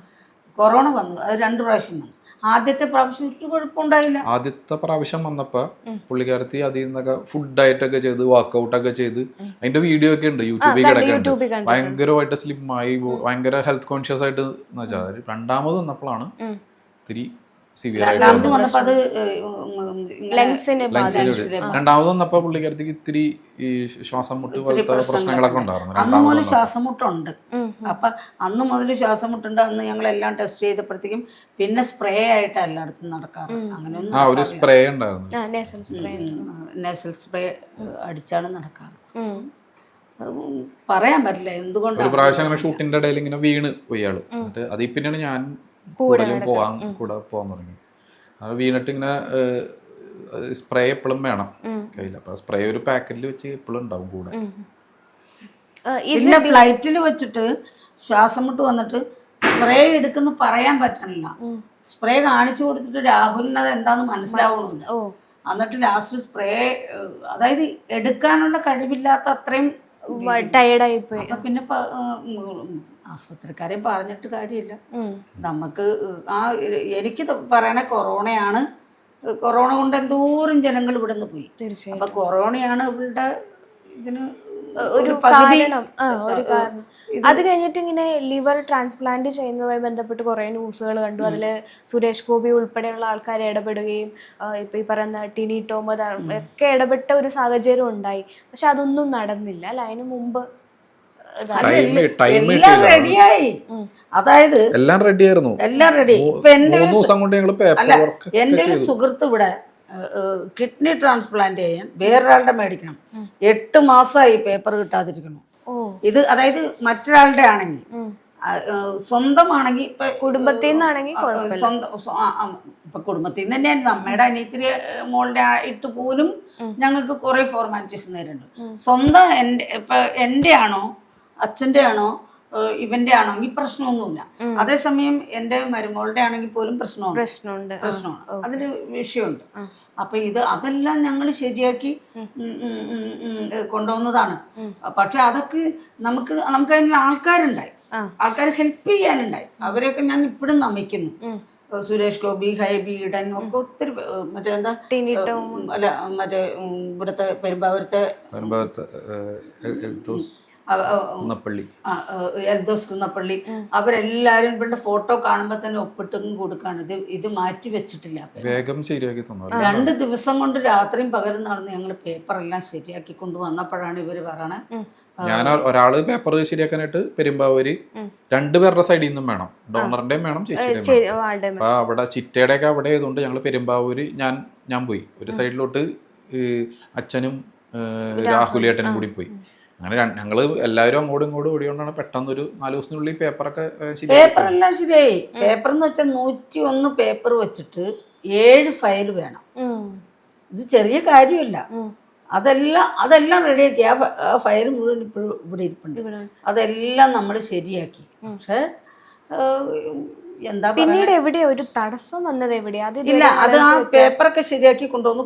കൊറോണ വന്നു, അത് 2 പ്രാവശ്യം വന്നു. ആദ്യത്തെ പ്രാവശ്യം ഒരു കുഴപ്പമുണ്ടായില്ല. ആദ്യത്തെ പ്രാവശ്യം വന്നപ്പോ പുള്ളിക്കാരത്തി അതിൽ നിന്നൊക്കെ ഫുഡ് ഡയറ്റ് ഒക്കെ ചെയ്ത് വർക്ക്ഔട്ട് ഒക്കെ ചെയ്ത് അതിന്റെ വീഡിയോ ഒക്കെ ഉണ്ട് യൂട്യൂബിൽ കിടക്കുന്നുണ്ട്. ഭയങ്കരമായിട്ട് സ്ലിം ആയി, ഭയങ്കര ഹെൽത്ത് കോൺഷ്യസ് ആയിട്ട് എന്ന് വെച്ചാൽ. രണ്ടാമത് വന്നപ്പോഴാണ് ഇത്തിരി സിവിയർ ആയിട്ട്. രണ്ടാമത് വന്നപ്പോ പുള്ളിക്കാരത്തിക്ക് ഇത്തിരി ഈ ശ്വാസം മുട്ട് പോലത്തെ പ്രശ്നങ്ങളൊക്കെ ഉണ്ടായിരുന്നു. അന്ന് മുതൽ ശ്വാസം മുട്ടുണ്ട്. അപ്പൊ അന്ന് മുതൽ ശ്വാസം മുട്ടുണ്ട്. അന്ന് ഞങ്ങളെല്ലാം ടെസ്റ്റ് ചെയ്തപ്പോഴത്തേക്കും പിന്നെ സ്പ്രേ ആയിട്ട് എല്ലായിടത്തും നടക്കാറ്. അങ്ങനെയൊന്നും ഒരു സ്പ്രേ ഉണ്ടായിരുന്നു, നേസൽ സ്പ്രേ അടിച്ചാണ് നടക്കാറ്. പറയാൻ പറ്റില്ല എന്തുകൊണ്ടാണ്. ഒരു പ്രാവശ്യം അങ്ങനെ ഷൂട്ടിന്റെ ഇടയിൽ ഇങ്ങനെ വീണ് പോയാള്. എന്നിട്ട് അതിൽ പിന്നെയാണ് ഞാൻ കൂടെ പോകാൻ തുടങ്ങി. അത് വീണിട്ട് ഇങ്ങനെ സ്പ്രേ എപ്പോഴും വേണം കയ്യിൽ. അപ്പൊ സ്പ്രേ ഒരു പാക്കറ്റിൽ വെച്ച് എപ്പോഴും ഉണ്ടാവും കൂടെ. ഇല്ല, ഫ്ലൈറ്റിൽ വെച്ചിട്ട് ശ്വാസം മുട്ട് വന്നിട്ട് സ്പ്രേ എടുക്കുന്ന പറയാൻ പറ്റണില്ല. സ്പ്രേ കാണിച്ചു കൊടുത്തിട്ട് രാഹുലിന് അത് എന്താന്ന് മനസ്സിലാവുന്നുണ്ട്. എന്നിട്ട് ലാസ്റ്റ് സ്പ്രേ, അതായത് എടുക്കാനുള്ള കഴിവില്ലാത്ത അത്രയും ടയർഡായി പോയി. അപ്പൊ പിന്നെ ആശുപത്രിക്കാരെ പറഞ്ഞിട്ട് കാര്യമില്ല. നമുക്ക് എനിക്ക് പറയണ കൊറോണയാണ്. കൊറോണ കൊണ്ട് എന്തോരം ജനങ്ങൾ ഇവിടെ നിന്ന് പോയി. അപ്പൊ കൊറോണയാണ് ഇവളുടെ ഇതിന് ഒരു കാരണം. അത് കഴിഞ്ഞിട്ട് ഇങ്ങനെ ലിവർ ട്രാൻസ്പ്ലാന്റ് ചെയ്യുന്നതുമായി ബന്ധപ്പെട്ട് കുറെ ന്യൂസുകൾ കണ്ടു. അതില് സുരേഷ് ഗോപി ഉൾപ്പെടെയുള്ള ആൾക്കാർ ഇടപെടുകയും ഇപ്പൊ ഈ പറയുന്ന ടിനി ടോം ഒക്കെ ഇടപെട്ട ഒരു സാഹചര്യം ഉണ്ടായി. പക്ഷെ അതൊന്നും നടന്നില്ല അല്ല. അതിനു മുമ്പ് എല്ലാം റെഡിയായി. അതായത് എല്ലാം റെഡി ആയിരുന്നു. എല്ലാം റെഡി. ഇപ്പൊ അല്ല എന്റെ ഒരു സുഹൃത്ത് ഇവിടെ കിഡ്നി ട്രാൻസ്പ്ലാന്റ് ചെയ്യാൻ വേറൊരാളുടെ മേടിക്കണം. 8 മാസമായി പേപ്പർ കിട്ടാതിരിക്കണം. ഇത് അതായത് മറ്റൊരാളുടെ ആണെങ്കിൽ, സ്വന്തമാണെങ്കിൽ ഇപ്പൊ കുടുംബത്തിൽ നിന്നാണെങ്കിൽ ഇപ്പൊ കുടുംബത്തിൽ നിന്ന് തന്നെയായിരുന്നു. അമ്മയുടെ അനിയത്തിരി മോളുടെ ആയിട്ട് പോലും ഞങ്ങൾക്ക് കുറെ ഫോർമാലിറ്റീസ് നേരിട്ടുണ്ട്. സ്വന്തം എന്റെ ആണോ അച്ഛന്റെ ആണോ ഇവന്റെ ആണെങ്കിൽ പ്രശ്നമൊന്നുമില്ല. അതേസമയം എന്റെ മരുമോളുടെ ആണെങ്കിൽ പോലും പ്രശ്നമാണ്. അതിന് വിഷയമുണ്ട്. അപ്പൊ അതെല്ലാം ഞങ്ങൾ ശരിയാക്കി കൊണ്ടുവന്നതാണ്. പക്ഷെ അതൊക്കെ നമുക്ക് അതിനുള്ള ആൾക്കാരുണ്ടായി, ആൾക്കാർ ഹെൽപ്പ് ചെയ്യാനുണ്ടായി. അവരെയൊക്കെ ഞാൻ ഇപ്പോഴും നമിക്കുന്നു. സുരേഷ് ഗോപി, ഹൈബി ഈഡൻ ഒക്കെ ഒത്തിരി മറ്റേന്താ അല്ല മറ്റേ ഇവിടുത്തെ പെരുമ്പാവൂരത്തെ എൽദോസ് കുന്നപ്പള്ളി, അവരെല്ലാരും ഇവരുടെ ഫോട്ടോ കാണുമ്പോ തന്നെ ഒപ്പിട്ടും കൊടുക്കാണ്. ഇത് മാറ്റി വെച്ചിട്ടില്ല. വേഗം ശരിയാക്കി തന്നു. 2 ദിവസം കൊണ്ട് രാത്രിയും പകരം നടന്ന് ഞങ്ങൾ പേപ്പറെല്ലാം ശരിയാക്കി കൊണ്ടുവന്നപ്പോഴാണ് ഇവര് പറയണത്. ഞാൻ ഒരാള് പേപ്പർ ശരിയാക്കാനായിട്ട് പെരുമ്പാവൂര് 2 പേരുടെ സൈഡിൽ നിന്നും വേണം, ഡോണറിന്റെയും വേണം ചേച്ചിയുടെയും വേണം. അപ്പൊ അവിടെ ചിറ്റയുടെ ഒക്കെ അവിടെ ആയതുകൊണ്ട് ഞങ്ങള് പെരുമ്പാവൂര് ഞാൻ പോയി. ഒരു സൈഡിലോട്ട് അച്ഛനും രാഹുലേട്ടനും കൂടി പോയി. അങ്ങനെ ഞങ്ങള് എല്ലാവരും അങ്ങോട്ടും ഇങ്ങോട്ടും ഓടിയോണ്ടാണ് പെട്ടെന്ന് ഒരു 4 ദിവസത്തിനുള്ളിൽ പേപ്പറൊക്കെ പേപ്പറെല്ലാം ശരിയായി. പേപ്പർ എന്ന് വെച്ചാൽ 101 പേപ്പർ വെച്ചിട്ട് 7 ഫയൽ വേണം. ഇത് ചെറിയ കാര്യമല്ല. അതെല്ലാം റെഡിയാക്കി. ആ ഫയൽ മുഴുവൻ ഇപ്പോഴും ഇവിടെ ഇരിപ്പുണ്ട്. അതെല്ലാം നമ്മൾ ശരിയാക്കി. പക്ഷെ എന്താ പിന്നീട് എവിടെയാ ഒരു തടസ്സം വന്നത്? എവിടെയാ? ഇല്ല, അത് ആ പേപ്പറൊക്കെ ശരിയാക്കി കൊണ്ടുവന്ന്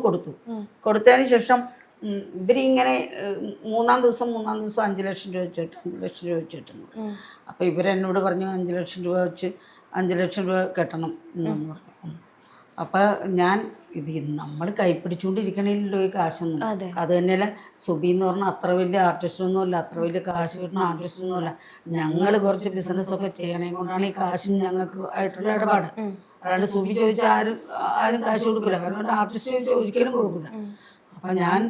കൊടുത്തതിന് ശേഷം ഇവരിങ്ങനെ 3-ാം ദിവസം 5 ലക്ഷം രൂപ വെച്ചിട്ട് 5 ലക്ഷം രൂപ വെച്ച് കിട്ടുന്നു. അപ്പൊ ഇവരെന്നോട് പറഞ്ഞു 5 ലക്ഷം രൂപ വെച്ച് 5 ലക്ഷം രൂപ കെട്ടണം എന്ന് പറഞ്ഞു. അപ്പൊ ഞാൻ നമ്മൾ കൈപ്പിടിച്ചുകൊണ്ടിരിക്കണില്ലല്ലോ ഈ കാശൊന്നും. അത് തന്നെയല്ല, സുബി എന്ന് പറഞ്ഞാൽ അത്ര വലിയ ആർട്ടിസ്റ്റൊന്നുമല്ല, അത്ര വലിയ കാശ് കിട്ടുന്ന ആർട്ടിസ്റ്റൊന്നുമല്ല. ഞങ്ങൾ കുറച്ച് ബിസിനസ്സൊക്കെ ചെയ്യണേ കൊണ്ടാണ് ഈ കാശും ഞങ്ങൾക്ക് ആയിട്ടുള്ള ഇടപാട്. അല്ലാണ്ട് സുബി ചോദിച്ചാൽ ആരും കാശ് കൊടുക്കില്ല. കാരണം ആർട്ടിസ്റ്റ് ചോദിച്ചാൽ ഒരിക്കലും കൊടുക്കില്ല. അപ്പൊ ഞാൻ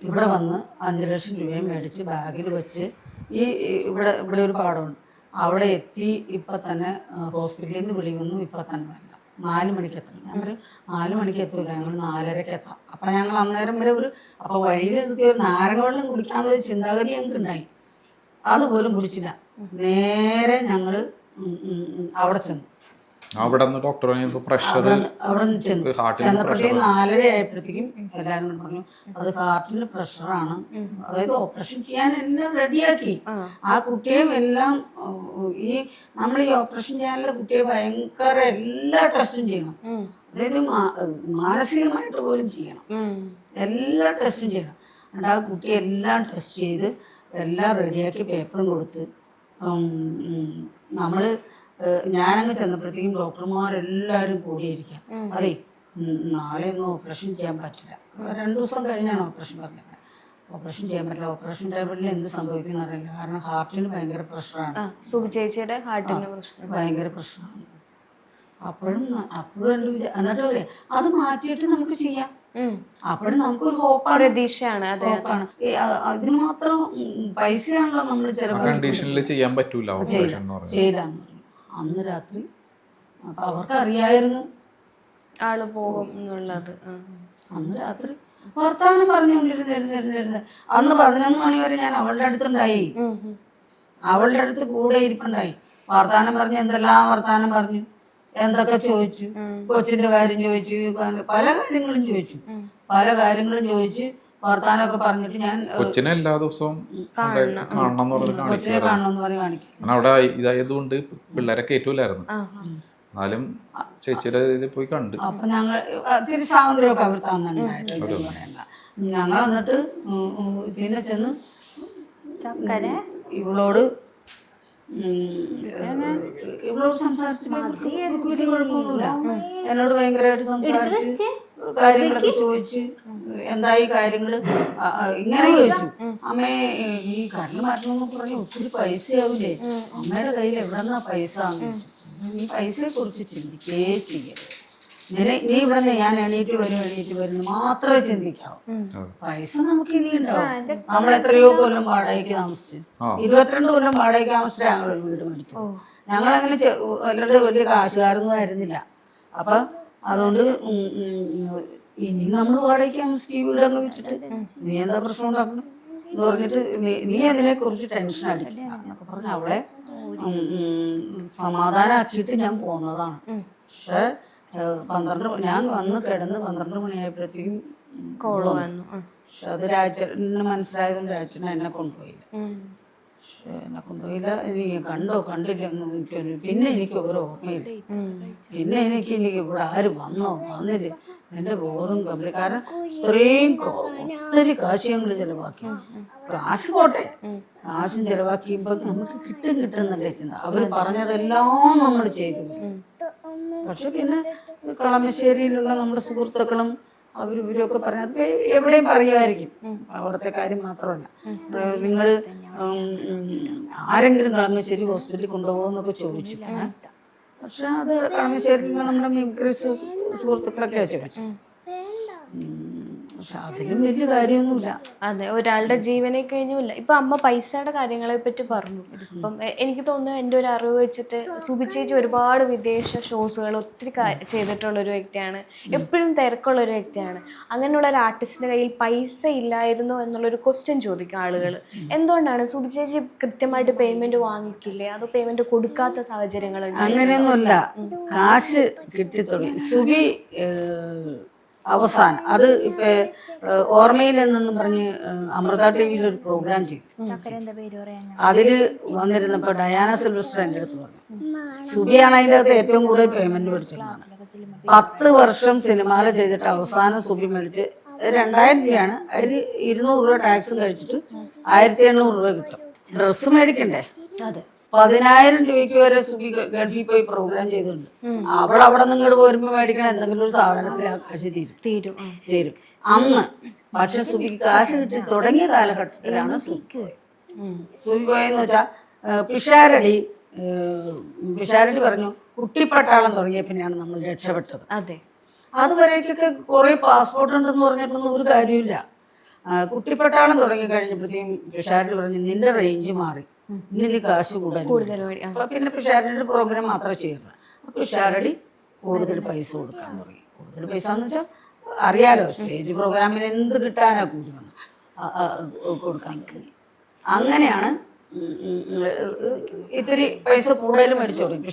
ഇവിടെ വന്ന് 5 ലക്ഷം രൂപയും മേടിച്ച് ബാഗിൽ വെച്ച് ഇവിടെ ഒരു പാടമുണ്ട്, അവിടെ എത്തി. ഇപ്പം തന്നെ ഹോസ്പിറ്റലിൽ നിന്ന് വിളി വന്നു, ഇപ്പം തന്നെ വേണ്ട, 4 മണിക്ക് എത്തണം. ഞാൻ പറയും 4 മണിക്ക് എത്തൂല, ഞങ്ങൾ 4:30-ക്ക് എത്താം. അപ്പം ഞങ്ങൾ അന്നേരം വരെ അപ്പോൾ വഴിയിൽ നിർത്തി ഒരു നാരങ്ങ വെള്ളം കുടിക്കാമെന്നൊരു ചിന്താഗതി ഞങ്ങൾക്ക് ഉണ്ടായി. അതുപോലും കുടിച്ചില്ല. നേരെ ഞങ്ങൾ അവിടെ ചെന്നു. അവിടെ ഡോക്ടർ പ്രഷർ അവിടെ ചെന്നപ്പോഴത്തേക്കും 4:30 ആയപ്പോഴത്തേക്കും എല്ലാവരും കൂടെ പറഞ്ഞു അത് ഹാർട്ടിന് പ്രഷറാണ്. അതായത് ഓപ്പറേഷൻ ചെയ്യാൻ എല്ലാം റെഡിയാക്കി. ആ കുട്ടിയും എല്ലാം നമ്മൾ ഈ ഓപ്പറേഷൻ ചെയ്യാനുള്ള കുട്ടിയെ ഭയങ്കര എല്ലാ ടെസ്റ്റും ചെയ്യണം. അതായത് മാനസികമായിട്ട് പോലും ചെയ്യണം, എല്ലാ ടെസ്റ്റും ചെയ്യണം. എന്നിട്ട് ആ കുട്ടിയെ എല്ലാം ടെസ്റ്റ് ചെയ്ത് എല്ലാം റെഡിയാക്കി പേപ്പറും കൊടുത്ത് ഞാനങ്ങ് ചെന്നപ്പോഴത്തേക്കും ഡോക്ടർമാരെല്ലാവരും കൂടിയിരിക്കാം. അതെ, നാളെ ഒന്നും ഓപ്പറേഷൻ ചെയ്യാൻ പറ്റില്ല, 2 ദിവസം കഴിഞ്ഞാണ് ഓപ്പറേഷൻ പറഞ്ഞത്. ഓപ്പറേഷൻ ചെയ്യാൻ പറ്റില്ല, ഓപ്പറേഷൻ ടേബിളിൽ എന്ത് സംഭവിക്കുന്ന അറിയില്ല. കാരണം ഹാർട്ടിന് ഭയങ്കര പ്രഷറാണ്. സുബിചേച്ചിയുടെ ഹാർട്ടിന് ഭയങ്കര പ്രഷറാണ്. അപ്പോഴും എന്നിട്ട് പറയാം അത് മാറ്റിയിട്ട് നമുക്ക് ചെയ്യാം. അപ്പോഴും നമുക്കൊരു ഹോപ്പാണ്, പ്രതീക്ഷയാണ്. ഹോപ്പാണ്. ഇതിന് മാത്രം പൈസയാണല്ലോ നമ്മൾ ചെലവ് ചെയ്യാൻ പറ്റൂല, ചെയ്യില്ലാന്ന് പറഞ്ഞു അന്ന് രാത്രി. അപ്പൊ അവർക്ക് അറിയായിരുന്നു ആള് പോകും എന്നുള്ളത്. അന്ന് രാത്രി വർത്താനം പറഞ്ഞുകൊണ്ടിരുന്നിരുന്നിരുന്നിരുന്ന് അന്ന് 11 മണി വരെ ഞാൻ അവളുടെ അടുത്തുണ്ടായി, അവളുടെ അടുത്ത് കൂടെ ഇരിപ്പുണ്ടായി. വർത്താനം പറഞ്ഞു, എന്തെല്ലാം വർത്താനം പറഞ്ഞു, എന്തൊക്കെ ചോദിച്ചു, കൊച്ചിന്റെ കാര്യം ചോദിച്ചു, പല കാര്യങ്ങളും ചോദിച്ചു, വർത്താനമൊക്കെ പറഞ്ഞിട്ട് ഞാൻ കൊച്ചിനെ എല്ലാ ദിവസവും കൊച്ചിനെ കാണണമെന്ന് പറഞ്ഞ് കാണിക്കും. അവിടെ ഇതായതുകൊണ്ട് പിള്ളേരെ കയറ്റൂലായിരുന്നു, എന്നാലും ചേച്ചിയുടെ ഇതിൽ പോയി കണ്ടു. അപ്പൊ ഞങ്ങൾ ഇത്തിരി സ്വാതന്ത്ര്യമൊക്കെ അവർ തന്നിട്ടുണ്ടായിട്ട് പറയണ്ട. ഞങ്ങൾ എന്നിട്ട് ഇതിനെ ചെന്ന് ഇവളോട് ഇവളോട് സംസാരിച്ച് വലിയ കുഴപ്പമൊന്നുമില്ല. എന്നോട് ഭയങ്കരമായിട്ട് സംസാരിച്ച് കാര്യങ്ങളൊക്കെ ചോദിച്ച് എന്തായി കാര്യങ്ങള് ഇങ്ങനെ ചോദിച്ചു. അമ്മേ ഈ കരണ്ട് മാറ്റണമെന്ന് പറഞ്ഞ് ഒത്തിരി പൈസയാവില്ലേ, അമ്മയുടെ കയ്യിൽ എവിടെന്നാ പൈസ? ഈ പൈസയെ കുറിച്ച് ചിന്തിക്കേ ചെയ്യരുത്. നീ ഇവിടെ ഞാൻ എണീറ്റ് വരുന്നു മാത്രമേ ചിന്തിക്കാവൂ. പൈസ നമുക്ക് ഇനി ഉണ്ടാവും. നമ്മൾ എത്രയോ കൊല്ലം വാടകയ്ക്ക് താമസിച്ചു, 22 കൊല്ലം വാടകയ്ക്ക് താമസിച്ചിട്ട് ഞങ്ങളൊരു വീട് മേടിച്ചു. ഞങ്ങളങ്ങനെ അല്ലാതെ വലിയ കാശുകാരൊന്നും ആയിരുന്നില്ല. അപ്പൊ അതുകൊണ്ട് ഇനി നമ്മൾ വാടകയ്ക്ക് താമസിക്കും, ഈ വീടങ്ങ് വിറ്റിട്ട് നീ എന്താ പ്രശ്നം ഉണ്ടാക്കണം എന്ന് പറഞ്ഞിട്ട് നീ അതിനെ കുറിച്ച് ടെൻഷൻ അടിക്കില്ല എന്നൊക്കെ പറഞ്ഞ് അവളെ സമാധാനമാക്കിയിട്ട് ഞാൻ പോന്നതാണ്. പക്ഷെ 12 ഞാൻ വന്ന് കിടന്ന് 12 മണിയായപ്പോഴത്തേക്കും കോള് വന്നു. പക്ഷെ അത് രാജേട്ടന് മനസ്സിലായതും രാജേട്ടൻ എന്നെ കൊണ്ടുപോയില്ല. പക്ഷെ എന്നെ കൊണ്ടുപോയില്ല. എനിക്ക് കണ്ടില്ല പിന്നെ എനിക്ക് ഒരു ഓർമ്മയില്ല. പിന്നെ എനിക്ക് ഇവിടെ ആരും വന്നില്ല. എൻ്റെ ബോധം കമ്പിളി. കാരണം ഇത്രയും ഒത്തിരി കാശ് ഞങ്ങൾ ചിലവാക്കി. കാശ് പോട്ടെ, കാശും ചിലവാക്കിയപ്പോൾ നമുക്ക് കിട്ടുന്നല്ലേ ചിന്ത. അവർ പറഞ്ഞതെല്ലാം നമ്മൾ ചെയ്തു. പക്ഷെ പിന്നെ കളമശ്ശേരിയിലുള്ള നമ്മുടെ സുഹൃത്തുക്കളും ഇവരൊക്കെ പറഞ്ഞത് എവിടെയും പറയുമായിരിക്കും. അവിടുത്തെ കാര്യം മാത്രമല്ല, നിങ്ങൾ ആരെങ്കിലും കളമശ്ശേരി ഹോസ്പിറ്റലിൽ കൊണ്ടുപോകുമെന്നൊക്കെ ചോദിച്ചു. പക്ഷെ അത് കളമശ്ശേരിയിലുള്ള നമ്മുടെ മിമിക്രി സുഹൃത്തുക്കളൊക്കെയാ ചോദിച്ചു. പക്ഷെ അതിലും വലിയ കാര്യമൊന്നുമില്ല. അതെ, ഒരാളുടെ ജീവനെ കഴിഞ്ഞുമില്ല. ഇപ്പൊ അമ്മ പൈസയുടെ കാര്യങ്ങളെ പറ്റി പറഞ്ഞു. അപ്പം എനിക്ക് തോന്നുന്നു എൻ്റെ ഒരു അറിവ് വെച്ചിട്ട് സുബി ചേച്ചി ഒരുപാട് വിദേശ ഷോസുകൾ ഒത്തിരി ചെയ്തിട്ടുള്ള ഒരു വ്യക്തിയാണ്. എപ്പോഴും തിരക്കുള്ള ഒരു വ്യക്തിയാണ്. അങ്ങനെയുള്ള ഒരു ആർട്ടിസ്റ്റിന്റെ കയ്യിൽ പൈസ ഇല്ലായിരുന്നോ എന്നുള്ളൊരു ക്വസ്റ്റ്യൻ ചോദിക്കും ആളുകൾ. എന്തുകൊണ്ടാണ് സുബി ചേച്ചി കൃത്യമായിട്ട് പേയ്മെന്റ് വാങ്ങിക്കില്ലേ, അതോ പേയ്മെന്റ് കൊടുക്കാത്ത സാഹചര്യങ്ങളുണ്ട്? അങ്ങനെയൊന്നുമല്ല, കാശ് കിട്ടിത്തുടങ്ങി. സുബി അവസാനം അത് ഇപ്പൊ ഓർമ്മയിൽ നിന്നും പറഞ്ഞ് അമൃത ടിവിയിൽ ഒരു പ്രോഗ്രാം ചെയ്തു. അതില് വന്നിരുന്നപ്പോ ഡയാന സിൽവസ്റ്റർ എൻ്റെ അടുത്ത് പറഞ്ഞു, സുബിയാണ് അതിൻ്റെ അകത്ത് ഏറ്റവും കൂടുതൽ പേയ്മെന്റ് മേടിച്ചിട്ടുള്ളത്. 10 വർഷം സിനിമകൾ ചെയ്തിട്ട് അവസാനം സുബി മേടിച്ച് 2000 രൂപയാണ്. അതിൽ 200 രൂപ ടാക്സും കഴിച്ചിട്ട് 1800 രൂപ കിട്ടും. ഡ്രസ്സ് മേടിക്കണ്ടേ? 10,000 രൂപയ്ക്ക് വരെ സുബി ഗൾഫിൽ പോയി പ്രോഗ്രാം ചെയ്തിട്ടുണ്ട്. അവിടെ നിങ്ങോട്ട് പോരുമ്പോ മേടിക്കണ എന്തെങ്കിലും ഒരു സാധനത്തിൽ ആ കാശ് തീരും. അന്ന് പക്ഷെ സുബിക്ക് കാശ് കിട്ടി തുടങ്ങിയ കാലഘട്ടത്തിലാണ് സുബി പോയെന്ന് വെച്ചാൽ പിഷാരടി പറഞ്ഞു കുട്ടിപ്പട്ടാളം തുടങ്ങിയ പിന്നെയാണ് നമ്മൾ രക്ഷപ്പെട്ടത്. അതുവരേക്കൊക്കെ കുറെ പാസ്പോർട്ട് ഉണ്ടെന്ന് പറഞ്ഞിട്ടൊന്നും ഒരു കാര്യമില്ല. കുട്ടിപ്പട്ടാളം തുടങ്ങി കഴിഞ്ഞപ്പോഴത്തേക്കും പിഷാരടി പറഞ്ഞു നിന്റെ റേഞ്ച് മാറി, ഇനി നീ കാശ് കൂടുതൽ. അപ്പൊ പിന്നെ പിഷാരടിയുടെ പ്രോഗ്രാം മാത്രമേ ചെയ്യുന്നത്. അപ്പൊ പിഷാരടി കൂടുതൽ പൈസ കൊടുക്കാൻ തുടങ്ങി. കൂടുതൽ പൈസ എന്ന് വെച്ചാൽ അറിയാലോ, സ്റ്റേജ് പ്രോഗ്രാമിന് എന്ത് കിട്ടാനാ കൂടുതൽ കൊടുക്കാൻ തുടങ്ങി. അങ്ങനെയാണ് ഇത്തിരി പൈസ കൂടുതൽ മേടിച്ചു തുടങ്ങി.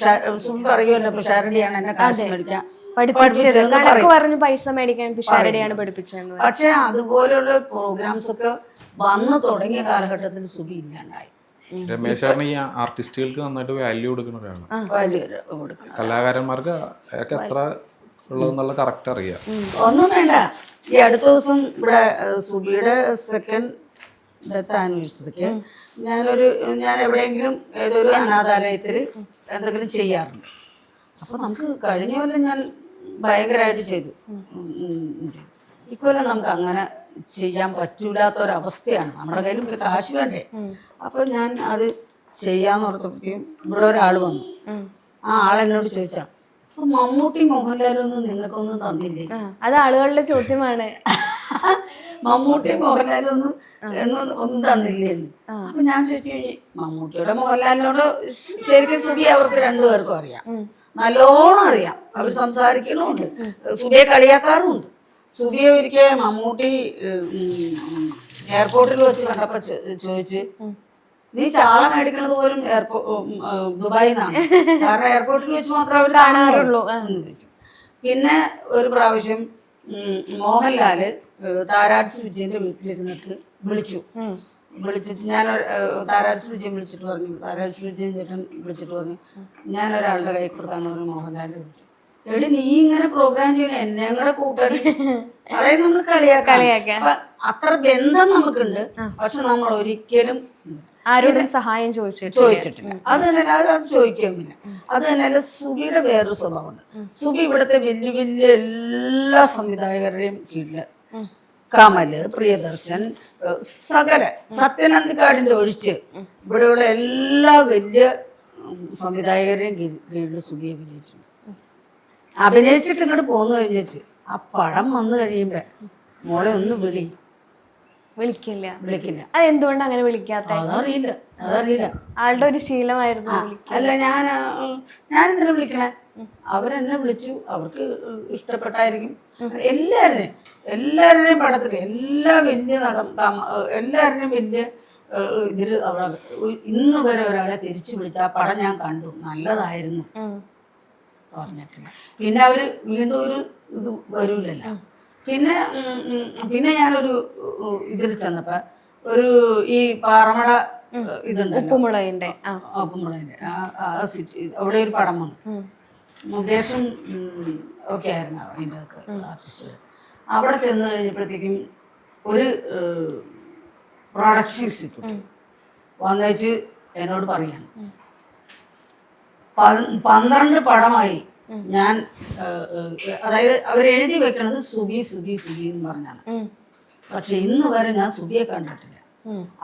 സുബി പറയുമല്ലോ പിഷാരടിയാണ് എന്നെ കാശ് മേടിക്കാൻ പക്ഷെ അതുപോലെയുള്ള പ്രോഗ്രാംസ് ഒക്കെ വന്നു തുടങ്ങിയ കാലഘട്ടത്തിൽ സുബി ഇല്ലാണ്ടായി. രമേശ് ചേട്ടൻ ഈ ആർട്ടിസ്റ്റുകൾക്ക് നന്നായിട്ട് വാല്യൂ കൊടുക്കുന്ന ഒരാളാണ്. കലാകാരന്മാർക്ക് എത്ര ഉള്ളതെന്നുള്ള കറക്റ്റ് അറിയാം. ഒന്നും വേണ്ട, ഈ അടുത്ത ദിവസം ഇവിടെ സുബിയുടെ 2nd ഡെത്ത് ആനിവേഴ്സറിക്ക് ഞാൻ എവിടെയെങ്കിലും ഏതൊരു അനാഥാലയത്തിൽ എന്തെങ്കിലും ചെയ്യാറുണ്ട്. അപ്പൊ നമുക്ക് കഴിഞ്ഞ കൊല്ലം ഞാൻ ഭയങ്കരമായിട്ട് ചെയ്തു. ഇക്കൊല്ലം നമുക്ക് അങ്ങനെ ചെയ്യാൻ പറ്റൂലാത്തൊരവസ്ഥയാണ്. നമ്മുടെ കയ്യിലും കാശ് വേണ്ടേ? അപ്പൊ ഞാൻ അത് ചെയ്യാന്ന് ഓർത്തപ്പോഴത്തേക്കും ഇവിടെ ഒരാൾ വന്നു. ആ ആളെന്നോട് ചോദിച്ചാ മമ്മൂട്ടി മോഹൻലാലൊന്നും നിങ്ങൾക്കൊന്നും തന്നില്ലേ? അത് ആളുകളുടെ ചോദ്യമാണ്. മമ്മൂട്ടി മോഹൻലാലൊന്നും ഒന്നും തന്നില്ലേ? അപ്പൊ ഞാൻ ചോദിച്ചു മമ്മൂട്ടിയുടെ മോഹൻലാലിനോട് ശരിക്കും സുബി അവർക്ക് 2 പേർക്കും അറിയാം, നല്ലോണം അറിയാം. അവർ സംസാരിക്കണമുണ്ട്, സുബിയെ കളിയാക്കാറുമുണ്ട്. സുബിയെ ഒരിക്കൽ മമ്മൂട്ടി എയർപോർട്ടിൽ വെച്ച് കണ്ടപ്പോ ചോദിച്ച് നീ ചാള മേടിക്കണത് പോലും ദുബായിൽ നിന്നാണ്, കാരണം എയർപോർട്ടിൽ വെച്ച് മാത്രമേ അവർ കാണാറുള്ളൂ. പിന്നെ ഒരു പ്രാവശ്യം മോഹൻലാല് താരാട്സ് വിജയന്റെ വീട്ടിലിരുന്നിട്ട് വിളിച്ചിട്ട് ഞാൻ താരാട്സ് വിജയൻ വിളിച്ചിട്ട് പറഞ്ഞു, താരാട്സ് വിജയൻ ചേട്ടൻ വിളിച്ചിട്ട് പറഞ്ഞു ഞാൻ ഒരാളുടെ കൈ കൊടുക്കാന്ന് പറഞ്ഞു. മോഹൻലാലിനെ വിളിച്ചു, എടി നീ ഇങ്ങനെ പ്രോഗ്രാം ചെയ്യണ എന്നെ കൂടെ കൂട്ടടി, അതായത് നമ്മൾ കളിയാക്കാം. അത്ര ബന്ധം നമുക്കുണ്ട്. പക്ഷെ നമ്മൾ ഒരിക്കലും ആരോടും സഹായം ചോദിച്ചിട്ടില്ല. ചോദിച്ചിട്ടില്ല. അത് തന്നെയല്ല, അത് ചോദിക്കുമില്ല. അത് തന്നെയല്ല, സുബിയുടെ വേറൊരു സ്വഭാവമുണ്ട്. സുബി ഇവിടുത്തെ വലിയ വലിയ എല്ലാ സംവിധായകരുടെയും കീഴില്, കമല്, പ്രിയദർശൻ, സകല സത്യനന്ദിക്കാടിന്റെ ഒഴിച്ച് ഇവിടെയുള്ള എല്ലാ വലിയ സംവിധായകരെയും കീഴിൽ സുബി അഭിനയിച്ചിട്ടുണ്ട്. അഭിനയിച്ചിട്ട് ഇങ്ങോട്ട് പോന്നു കഴിഞ്ഞിട്ട് ആ പടം വന്നു കഴിയുമ്പോ മോളെ ഒന്ന് വിളിക്കില്ല. അതെന്തുകൊണ്ട് അങ്ങനെ വിളിക്കാത്ത? അതറിയില്ല. ആളുടെ ഒരു ശീലമായിരുന്നു. അല്ല, ഞാനെന്തിനാ വിളിക്കണേ? അവരെന്നെ വിളിച്ചു, അവർക്ക് ഇഷ്ടപ്പെട്ടായിരിക്കും. എല്ലാവരുടെയും പടത്തിൽ എല്ലാ വലിയ എല്ലാവരുടെയും വലിയ ഇതിൽ അവിടെ ഇന്ന് വരെ ഒരാളെ തിരിച്ചു വിളിച്ച ആ പടം ഞാൻ കണ്ടു, നല്ലതായിരുന്നു പറഞ്ഞിട്ടില്ല. പിന്നെ അവര് വീണ്ടും ഒരു ഇത് വരൂലല്ലോ. പിന്നെ ഞാനൊരു ഇതിൽ ചെന്നപ്പോ ഒരു ഈ പാറമട ഇതുണ്ട്, ഉപ്പുമുളകിന്റെ സിറ്റി, അവിടെ ഒരു പടം വന്നു. മുകേഷും ഒക്കെ ആയിരുന്നു അതിൻ്റെ അകത്ത് ആർട്ടിസ്റ്റുകൾ. അവിടെ ചെന്ന് കഴിഞ്ഞപ്പോഴത്തേക്കും ഒരു പ്രൊഡക്ഷൻ എക്സിക്യൂട്ടീവ് വന്നേച്ച് എന്നോട് പറയാണ്, 12 പടമായി ഞാൻ, അതായത് അവരെഴുതി വെക്കണത് സുബി സുബി സുബി എന്ന് പറഞ്ഞാണ്. പക്ഷെ ഇന്ന് വരെ ഞാൻ സുബിയെ കണ്ടിട്ടില്ല.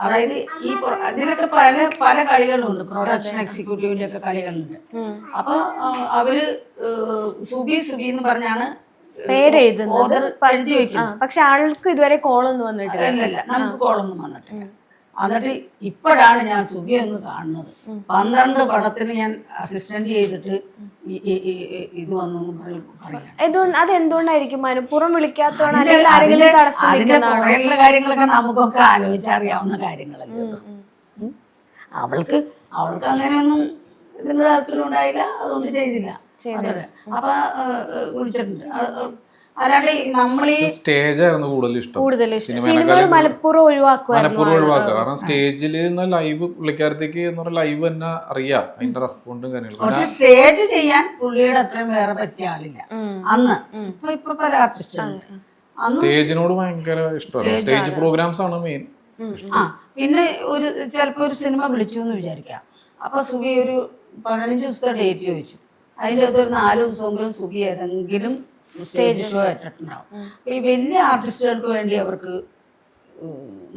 അതായത് ഈ ഇതിലൊക്കെ പല പല കളികളുണ്ട്, പ്രൊഡക്ഷൻ എക്സിക്യൂട്ടീവിന്റെ ഒക്കെ കളികളുണ്ട്. അപ്പൊ അവര് സുബി സുബി എന്ന് പറഞ്ഞാണ് എഴുതി വെക്കുന്നത്. പക്ഷെ ആൾക്ക് ഇതുവരെ കോളൊന്നും വന്നിട്ടില്ല. ഇല്ല, നമുക്ക് കോളൊന്നും വന്നിട്ടില്ല. എന്നിട്ട് ഇപ്പോഴാണ് ഞാൻ സുബി ഒന്ന് കാണുന്നത്. 12 പടത്തിന് ഞാൻ അസിസ്റ്റന്റ് ചെയ്തിട്ട് ഇത് വന്നു പറയാം. അതെന്തുകൊണ്ടായിരിക്കും? മനഃപൂർവ്വം വിളിക്കാത്തതാണ്? അതിന്റെ കാര്യങ്ങളൊക്കെ നമുക്കൊക്കെ ആലോചിച്ചറിയാവുന്ന കാര്യങ്ങളല്ലേ. അവൾക്ക് അങ്ങനെയൊന്നും ഇതിന്റെ താല്പര്യം ഉണ്ടായില്ല, അതുകൊണ്ട് ചെയ്തില്ല. അപ്പൊ വിളിച്ചിട്ടുണ്ട്. അല്ലാണ്ട് നമ്മൾ ഈ സ്റ്റേജ് ആയിരുന്നു കൂടുതൽ ഇഷ്ടം. മലപ്പുറം ഒഴിവാക്കുക. കാരണം സ്റ്റേജിൽ ലൈവ് പുള്ളിക്കാരത്തേക്ക് ലൈവ് തന്നെ അറിയാം, അതിന്റെ റെസ്പോണ്ടും കാര്യങ്ങളും. പക്ഷെ സ്റ്റേജ് ചെയ്യാൻ പുള്ളിയുടെ അത്രയും വേറെ പറ്റിയ ആളില്ല അന്ന്. ഇപ്പൊ പല ആർട്ടിസ്റ്റുണ്ട്. സ്റ്റേജിനോട് ഭയങ്കര ഇഷ്ടമാണ്. സ്റ്റേജ് പ്രോഗ്രാംസ് ആണ് മെയിൻ. പിന്നെ ചിലപ്പോ ഒരു സിനിമ വിളിച്ചു എന്ന് വിചാരിക്കാം. അപ്പൊ സുബി ഒരു 15 ദിവസത്തെ ഡേറ്റ് ചോദിച്ചു. അതിൻ്റെ അകത്ത് ഒരു 4 ദിവസമെങ്കിലും സുബി ഏതെങ്കിലും സ്റ്റേജ് ഷോ ഏറ്റിട്ടുണ്ടാവും. ഈ വലിയ ആർട്ടിസ്റ്റുകൾക്ക് വേണ്ടി അവർക്ക്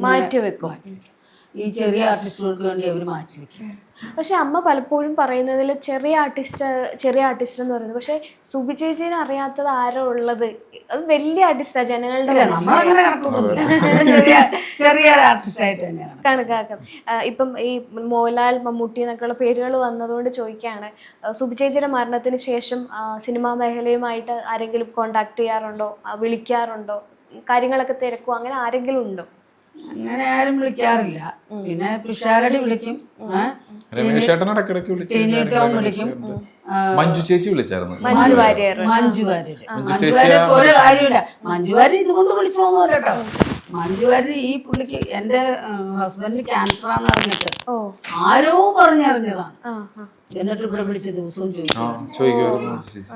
മാറ്റിവെക്കും. ഈ ചെറിയ ആർട്ടിസ്റ്റുകൾക്ക് വേണ്ടി അവർ മാറ്റിവെക്കും. പക്ഷെ അമ്മ പലപ്പോഴും പറയുന്നതിൽ ചെറിയ ആർട്ടിസ്റ്റ് എന്ന് പറയുന്നത്, പക്ഷെ സുബി ചേച്ചീനെ അറിയാത്തത് ആരോ ഉള്ളത്, അത് വലിയ ആർട്ടിസ്റ്റാ ജനങ്ങളുടെ കണക്കാക്കാം. ഇപ്പം ഈ മോഹൻലാൽ, മമ്മൂട്ടി എന്നൊക്കെയുള്ള പേരുകൾ വന്നതുകൊണ്ട് ചോദിക്കുകയാണ്, സുബി ചേച്ചിയുടെ മരണത്തിന് ശേഷം സിനിമാ മേഖലയുമായിട്ട് ആരെങ്കിലും കോണ്ടാക്ട് ചെയ്യാറുണ്ടോ, വിളിക്കാറുണ്ടോ, കാര്യങ്ങളൊക്കെ തിരക്കുമോ, അങ്ങനെ ആരെങ്കിലും ഉണ്ടോ? അങ്ങനെ ആരും വിളിക്കാറില്ല. പിന്നെ പിഷാരടി വിളിക്കും, വിളിക്കും. മഞ്ജു ചേച്ചി വിളിച്ചായിരുന്നു. മഞ്ജു വാര്യർ ഒരു കാര്യമില്ല. മഞ്ജു വാര്യർ ഇതുകൊണ്ട് വിളിച്ചു പോകുന്നവരോ കേട്ടോ. മഞ്ജു വാര്യർ ഈ പുള്ളിക്ക്, എന്റെ ഹസ്ബൻഡിന് ക്യാൻസറാന്ന് പറഞ്ഞിട്ട് ആരോ പറഞ്ഞറിഞ്ഞതാണ്. എന്നിട്ട് ഇവിടെ വിളിച്ച ദിവസവും ചോദിക്കും.